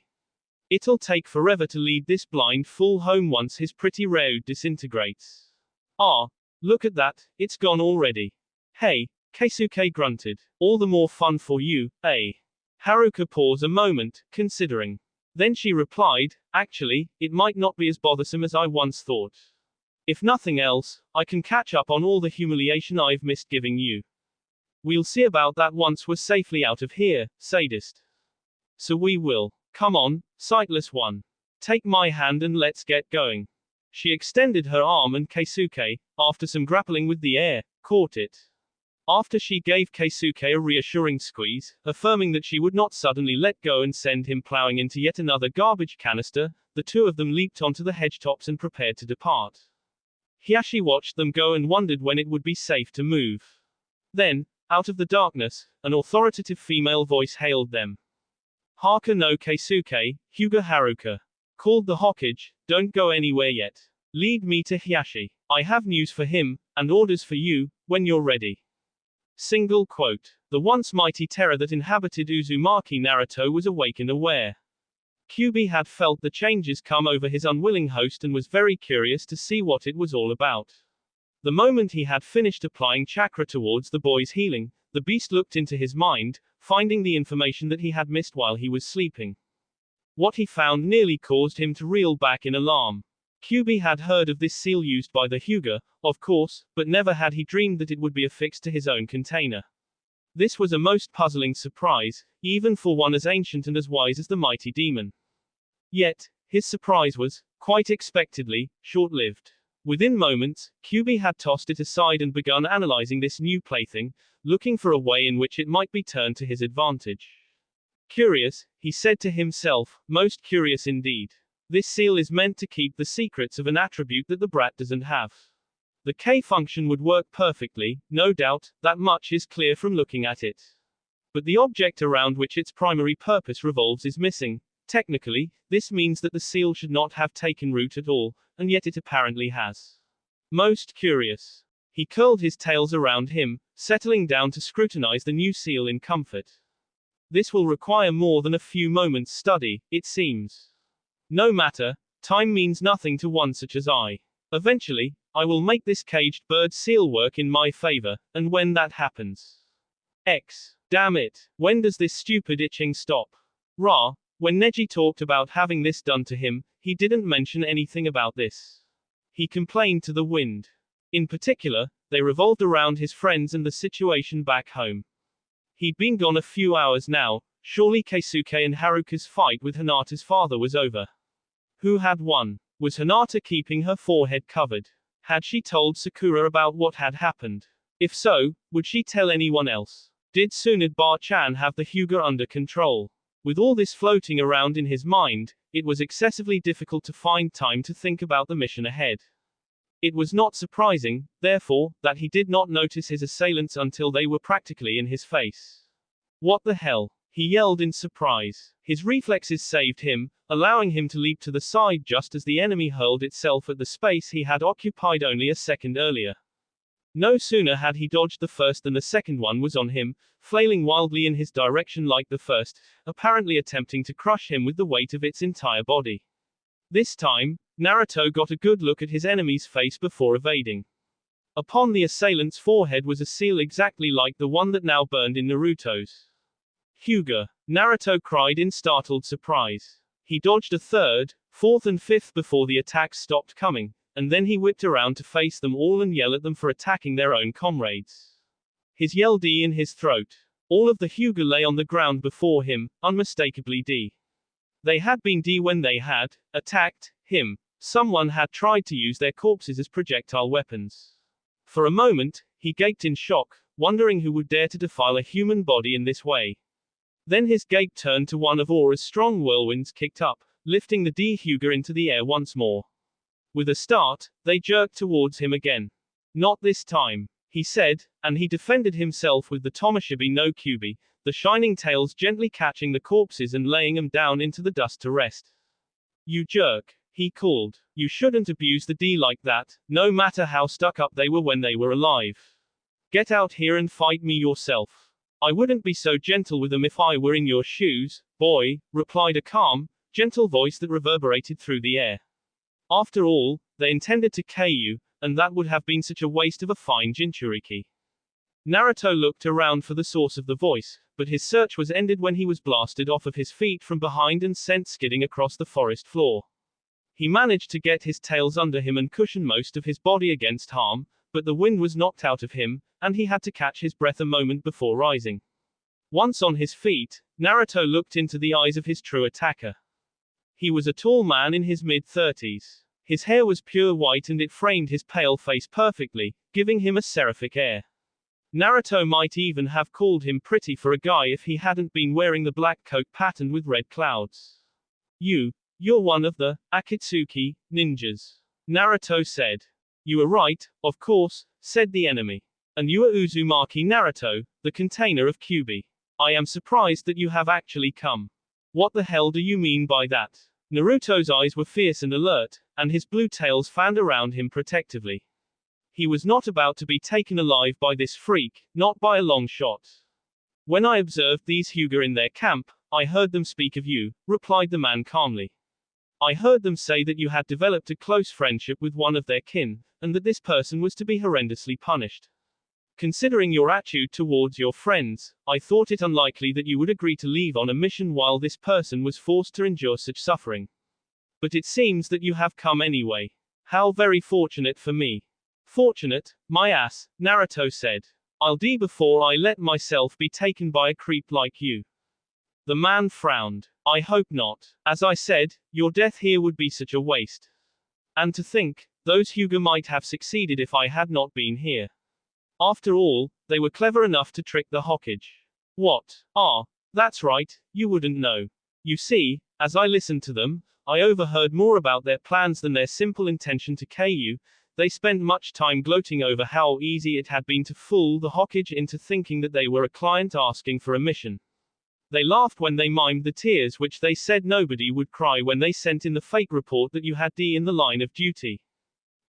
It'll take forever to lead this blind fool home once his pretty Ryu disintegrates. Ah, look at that, it's gone already. Hey, Keisuke grunted. All the more fun for you, eh? Haruka paused a moment, considering. Then she replied, actually, it might not be as bothersome as I once thought. If nothing else, I can catch up on all the humiliation I've missed giving you. We'll see about that once we're safely out of here, sadist. So we will. Come on, sightless one. Take my hand and let's get going. She extended her arm and Keisuke, after some grappling with the air, caught it. After she gave Keisuke a reassuring squeeze, affirming that she would not suddenly let go and send him plowing into yet another garbage canister, the two of them leaped onto the hedgetops and prepared to depart. Hiashi watched them go and wondered when it would be safe to move. Then, out of the darkness, an authoritative female voice hailed them. Haka no Keisuke, Hyuga Haruka. Called the Hokage, don't go anywhere yet. Lead me to Hiashi. I have news for him, and orders for you, when you're ready. Single quote. The once mighty terror that inhabited Uzumaki Naruto was awake and aware. Kyuubi had felt the changes come over his unwilling host and was very curious to see what it was all about. The moment he had finished applying chakra towards the boy's healing, the beast looked into his mind, finding the information that he had missed while he was sleeping. What he found nearly caused him to reel back in alarm. Kyuubi had heard of this seal used by the Hyuga, of course, but never had he dreamed that it would be affixed to his own container. This was a most puzzling surprise, even for one as ancient and as wise as the mighty demon. Yet, his surprise was, quite expectedly, short-lived. Within moments, Kyuubi had tossed it aside and begun analyzing this new plaything, looking for a way in which it might be turned to his advantage. Curious, he said to himself, most curious indeed. This seal is meant to keep the secrets of an attribute that the brat doesn't have. The K function would work perfectly, no doubt, that much is clear from looking at it. But the object around which its primary purpose revolves is missing. Technically, this means that the seal should not have taken root at all, and yet it apparently has. Most curious. He curled his tails around him, settling down to scrutinize the new seal in comfort. This will require more than a few moments' study, it seems. No matter, time means nothing to one such as I. Eventually, I will make this caged bird seal work in my favor, and when that happens. Damn it, when does this stupid itching stop? When Neji talked about having this done to him, he didn't mention anything about this. He complained to the wind. In particular, they revolved around his friends and the situation back home. He'd been gone a few hours now, surely Keisuke and Haruka's fight with Hinata's father was over. Who had won? Was Hinata keeping her forehead covered? Had she told Sakura about what had happened? If so, would she tell anyone else? Did Tsunade-chan have the Hyuga under control? With all this floating around in his mind, it was excessively difficult to find time to think about the mission ahead. It was not surprising, therefore, that he did not notice his assailants until they were practically in his face. What the hell? He yelled in surprise. His reflexes saved him, allowing him to leap to the side just as the enemy hurled itself at the space he had occupied only a second earlier. No sooner had he dodged the first than the second one was on him, flailing wildly in his direction like the first, apparently attempting to crush him with the weight of its entire body. This time, Naruto got a good look at his enemy's face before evading. Upon the assailant's forehead was a seal exactly like the one that now burned in Naruto's. Hyuga! Naruto cried in startled surprise. He dodged a third, fourth and fifth before the attacks stopped coming, and then he whipped around to face them all and yell at them for attacking their own comrades. His yell D in his throat. All of the Hyuga lay on the ground before him, unmistakably D. They had been D when they had attacked him. Someone had tried to use their corpses as projectile weapons. For a moment, he gaped in shock, wondering who would dare to defile a human body in this way. Then his gape turned to one of Aura's strong whirlwinds kicked up, lifting the D Hyuga into the air once more. With a start, they jerked towards him again. Not this time, he said, and he defended himself with the Tomoshibi no Kyuubi, the shining tails gently catching the corpses and laying them down into the dust to rest. You jerk. He called. You shouldn't abuse the D like that, no matter how stuck up they were when they were alive. Get out here and fight me yourself. I wouldn't be so gentle with them if I were in your shoes, boy, replied a calm, gentle voice that reverberated through the air. After all, they intended to kill you, and that would have been such a waste of a fine jinchuriki. Naruto looked around for the source of the voice, but his search was ended when he was blasted off of his feet from behind and sent skidding across the forest floor. He managed to get his tails under him and cushion most of his body against harm, but the wind was knocked out of him, and he had to catch his breath a moment before rising. Once on his feet, Naruto looked into the eyes of his true attacker. He was a tall man in his mid-30s. His hair was pure white and it framed his pale face perfectly, giving him a seraphic air. Naruto might even have called him pretty for a guy if he hadn't been wearing the black coat patterned with red clouds. You're one of the Akatsuki ninjas, Naruto said. You are right, of course, said the enemy. And you are Uzumaki Naruto, the container of Kyuubi. I am surprised that you have actually come. What the hell do you mean by that? Naruto's eyes were fierce and alert, and his blue tails fanned around him protectively. He was not about to be taken alive by this freak, not by a long shot. When I observed these Hyuga in their camp, I heard them speak of you, replied the man calmly. I heard them say that you had developed a close friendship with one of their kin, and that this person was to be horrendously punished. Considering your attitude towards your friends, I thought it unlikely that you would agree to leave on a mission while this person was forced to endure such suffering. But it seems that you have come anyway. How very fortunate for me. Fortunate, my ass, Naruto said. I'll die before I let myself be taken by a creep like you. The man frowned. I hope not. As I said, your death here would be such a waste. And to think, those Hyuga might have succeeded if I had not been here. After all, they were clever enough to trick the Hokage. What? Ah, that's right, you wouldn't know. You see, as I listened to them, I overheard more about their plans than their simple intention to kill you. They spent much time gloating over how easy it had been to fool the Hokage into thinking that they were a client asking for a mission. They laughed when they mimed the tears which they said nobody would cry when they sent in the fake report that you had D in the line of duty.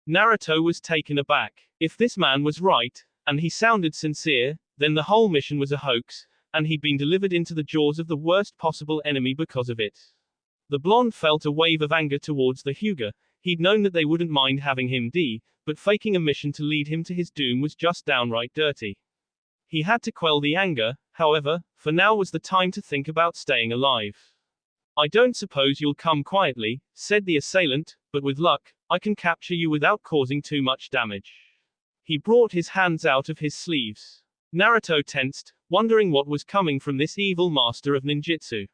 Naruto was taken aback. If this man was right, and he sounded sincere, then the whole mission was a hoax, and he'd been delivered into the jaws of the worst possible enemy because of it. The blonde felt a wave of anger towards the Hyuga. He'd known that they wouldn't mind having him D, but faking a mission to lead him to his doom was just downright dirty. He had to quell the anger, however, for now was the time to think about staying alive. I don't suppose you'll come quietly, said the assailant, but with luck, I can capture you without causing too much damage. He brought his hands out of his sleeves. Naruto tensed, wondering what was coming from this evil master of ninjutsu.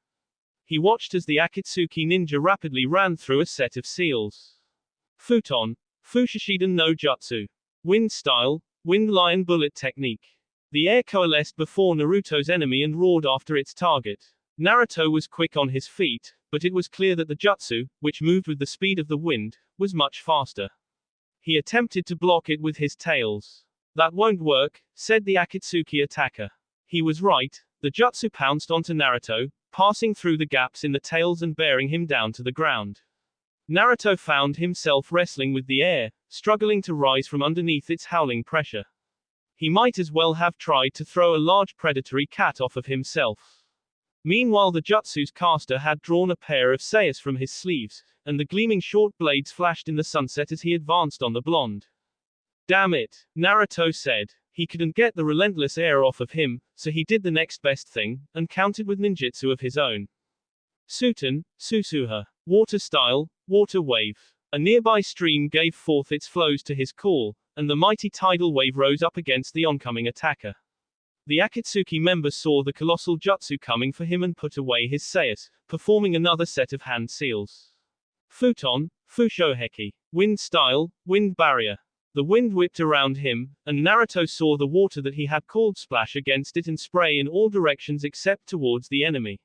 He watched as the Akatsuki ninja rapidly ran through a set of seals. Futon, Fushishiden no Jutsu. Wind style, wind lion bullet technique. The air coalesced before Naruto's enemy and roared after its target. Naruto was quick on his feet, but it was clear that the jutsu, which moved with the speed of the wind, was much faster. He attempted to block it with his tails. That won't work, said the Akatsuki attacker. He was right. The jutsu pounced onto Naruto, passing through the gaps in the tails and bearing him down to the ground. Naruto found himself wrestling with the air, struggling to rise from underneath its howling pressure. He might as well have tried to throw a large predatory cat off of himself. Meanwhile, the jutsu's caster had drawn a pair of sayas from his sleeves, and the gleaming short blades flashed in the sunset as he advanced on the blonde. Damn it, Naruto said. He couldn't get the relentless air off of him, so he did the next best thing, and countered with ninjutsu of his own. Suten, Susuha. Water style, water wave. A nearby stream gave forth its flows to his call, and the mighty tidal wave rose up against the oncoming attacker. The Akatsuki member saw the colossal jutsu coming for him and put away his sayas, performing another set of hand seals. Futon, Fushoheki. Wind style, wind barrier. The wind whipped around him, and Naruto saw the water that he had called splash against it and spray in all directions except towards the enemy.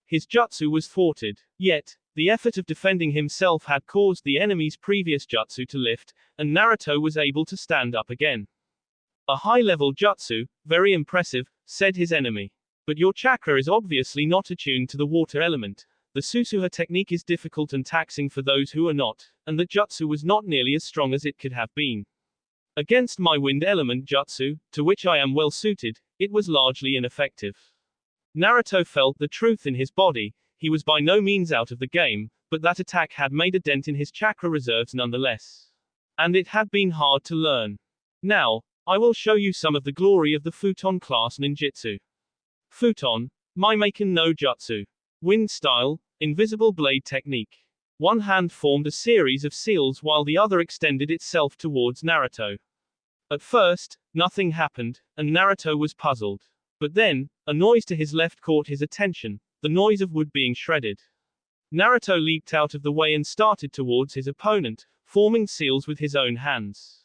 His jutsu was thwarted. Yet, the effort of defending himself had caused the enemy's previous jutsu to lift, and Naruto was able to stand up again. A high-level jutsu, very impressive, said his enemy. But your chakra is obviously not attuned to the water element. The Susuha technique is difficult and taxing for those who are not, and the jutsu was not nearly as strong as it could have been. Against my wind element jutsu, to which I am well suited, it was largely ineffective. Naruto felt the truth in his body. He was by no means out of the game, but that attack had made a dent in his chakra reserves nonetheless. And it had been hard to learn. Now, I will show you some of the glory of the Futon class ninjutsu. Futon, Maimaken no Jutsu. Wind style, invisible blade technique. One hand formed a series of seals while the other extended itself towards Naruto. At first, nothing happened, and Naruto was puzzled. But then, a noise to his left caught his attention, the noise of wood being shredded. Naruto leaped out of the way and started towards his opponent, forming seals with his own hands.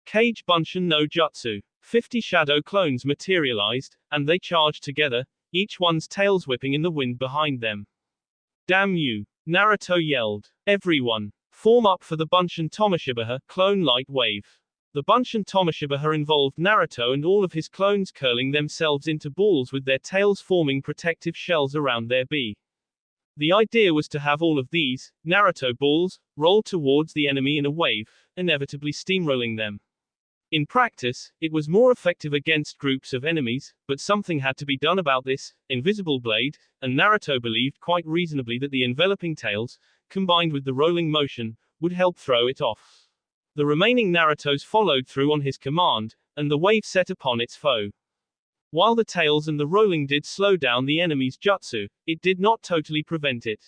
Kage Bunshin no Jutsu. 50 shadow clones materialized, and they charged together, each one's tails whipping in the wind behind them. Damn you! Naruto yelled. Everyone, form up for the Bunshin Tomoshibaha, clone-like wave. The Bunshin Tomoshibaha involved Naruto and all of his clones curling themselves into balls with their tails forming protective shells around their bee. The idea was to have all of these, Naruto balls, roll towards the enemy in a wave, inevitably steamrolling them. In practice, it was more effective against groups of enemies, but something had to be done about this invisible blade, and Naruto believed quite reasonably that the enveloping tails, combined with the rolling motion, would help throw it off. The remaining Narutos followed through on his command, and the wave set upon its foe. While the tails and the rolling did slow down the enemy's jutsu, it did not totally prevent it.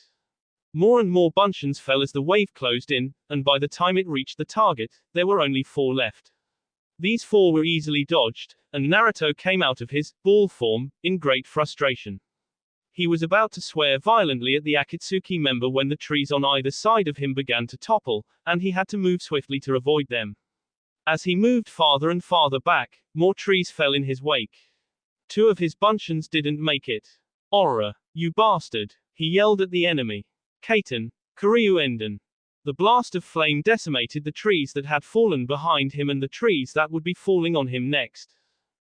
More and more bunshins fell as the wave closed in, and by the time it reached the target, there were only 4 left. These 4 were easily dodged, and Naruto came out of his ball form in great frustration. He was about to swear violently at the Akatsuki member when the trees on either side of him began to topple, and he had to move swiftly to avoid them. As he moved farther and farther back, more trees fell in his wake. 2 of his bunshins didn't make it. Aura, you bastard! He yelled at the enemy. Kaiten, Kuryu Enden. The blast of flame decimated the trees that had fallen behind him and the trees that would be falling on him next.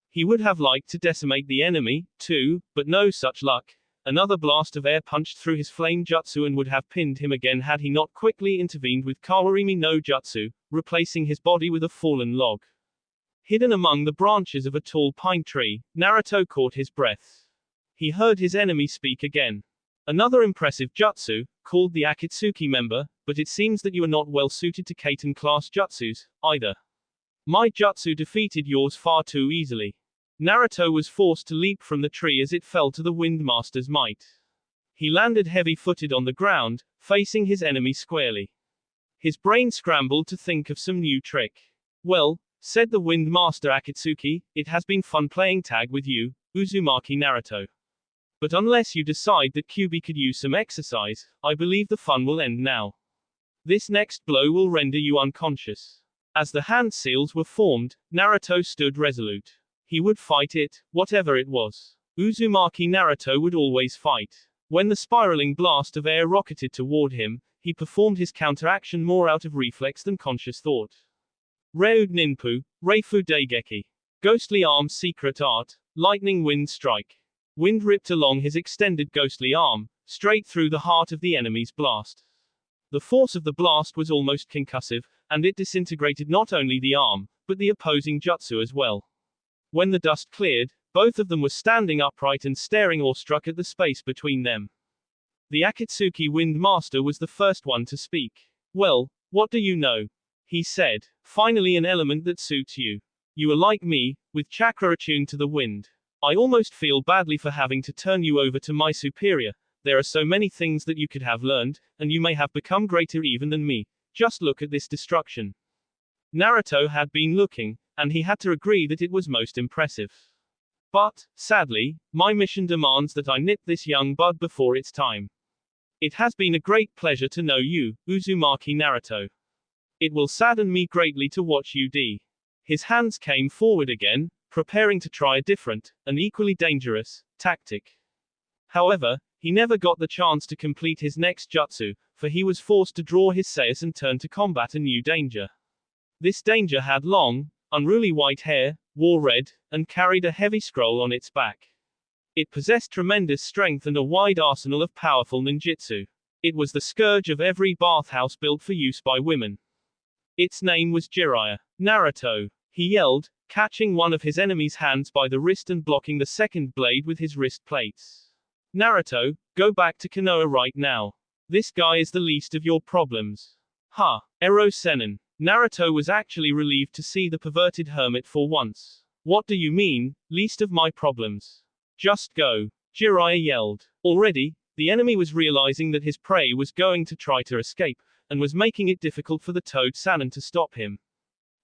He would have liked to decimate the enemy, too, but no such luck. Another blast of air punched through his flame jutsu and would have pinned him again had he not quickly intervened with Kawarimi no Jutsu, replacing his body with a fallen log. Hidden among the branches of a tall pine tree, Naruto caught his breath. He heard his enemy speak again. Another impressive jutsu, called the Akatsuki member, but it seems that you are not well suited to Kaiten class jutsus, either. My jutsu defeated yours far too easily. Naruto was forced to leap from the tree as it fell to the Wind Master's might. He landed heavy-footed on the ground, facing his enemy squarely. His brain scrambled to think of some new trick. Well, said the Wind Master Akatsuki, it has been fun playing tag with you, Uzumaki Naruto. But unless you decide that Kyuubi could use some exercise, I believe the fun will end now. This next blow will render you unconscious. As the hand seals were formed, Naruto stood resolute. He would fight it, whatever it was. Uzumaki Naruto would always fight. When the spiraling blast of air rocketed toward him, he performed his counteraction more out of reflex than conscious thought. Reud Ninpu, Reifu Daigeki. Ghostly Arm's secret art, lightning wind strike. Wind ripped along his extended ghostly arm, straight through the heart of the enemy's blast. The force of the blast was almost concussive, and it disintegrated not only the arm, but the opposing jutsu as well. When the dust cleared, both of them were standing upright and staring awestruck at the space between them. The Akatsuki Wind Master was the first one to speak. Well, what do you know? He said. Finally an element that suits you. You are like me, with chakra attuned to the wind. I almost feel badly for having to turn you over to my superior. There are so many things that you could have learned, and you may have become greater even than me. Just look at this destruction. Naruto had been looking, and he had to agree that it was most impressive. But, sadly, my mission demands that I nip this young bud before its time. It has been a great pleasure to know you, Uzumaki Naruto. It will sadden me greatly to watch you die. His hands came forward again, preparing to try a different, and equally dangerous, tactic. However, he never got the chance to complete his next jutsu, for he was forced to draw his sais and turn to combat a new danger. This danger had long, unruly white hair, wore red, and carried a heavy scroll on its back. It possessed tremendous strength and a wide arsenal of powerful ninjutsu. It was the scourge of every bathhouse built for use by women. Its name was Jiraiya. Naruto, he yelled, catching one of his enemy's hands by the wrist and blocking the second blade with his wrist plates. Naruto, go back to Konoha right now. This guy is the least of your problems. Ha, Ero Sennin. Naruto was actually relieved to see the perverted hermit for once. What do you mean, least of my problems? Just go. Jiraiya yelled. Already, the enemy was realizing that his prey was going to try to escape, and was making it difficult for the Toad Sannin to stop him.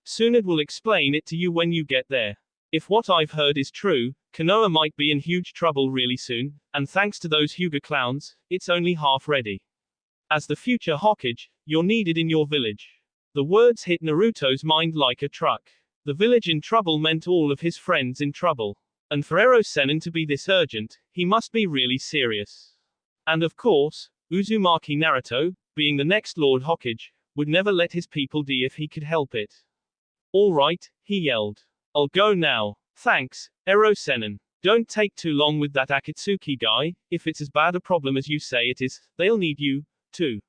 Tsunade will explain it to you when you get there. If what I've heard is true, Konoha might be in huge trouble really soon, and thanks to those Hyuga clowns, it's only half ready. As the future Hokage, you're needed in your village. The words hit Naruto's mind like a truck. The village in trouble meant all of his friends in trouble. And for Ero Sennin to be this urgent, he must be really serious. And of course, Uzumaki Naruto, being the next Lord Hokage, would never let his people die if he could help it. All right, he yelled. I'll go now. Thanks, Ero Sennin. Don't take too long with that Akatsuki guy. If it's as bad a problem as you say it is, they'll need you, too.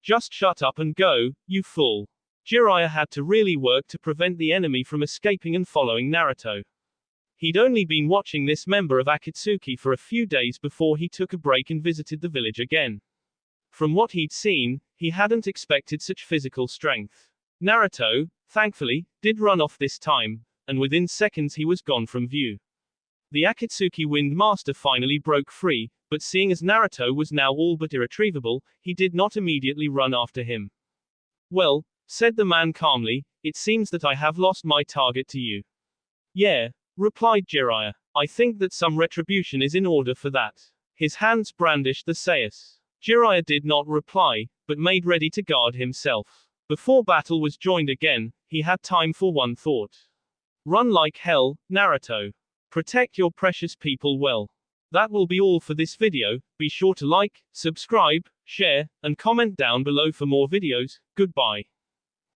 Just shut up and go, you fool. Jiraiya had to really work to prevent the enemy from escaping and following Naruto. He'd only been watching this member of Akatsuki for a few days before he took a break and visited the village again. From what he'd seen, he hadn't expected such physical strength. Naruto, thankfully, did run off this time, and within seconds he was gone from view. The Akatsuki Wind Master finally broke free, but seeing as Naruto was now all but irretrievable, he did not immediately run after him. Well, said the man calmly, it seems that I have lost my target to you. Yeah, replied Jiraiya. I think that some retribution is in order for that. His hands brandished the sayus. Jiraiya did not reply, but made ready to guard himself. Before battle was joined again, he had time for one thought. Run like hell, Naruto. Protect your precious people well. That will be all for this video. Be sure to like, subscribe, share, and comment down below for more videos. Goodbye.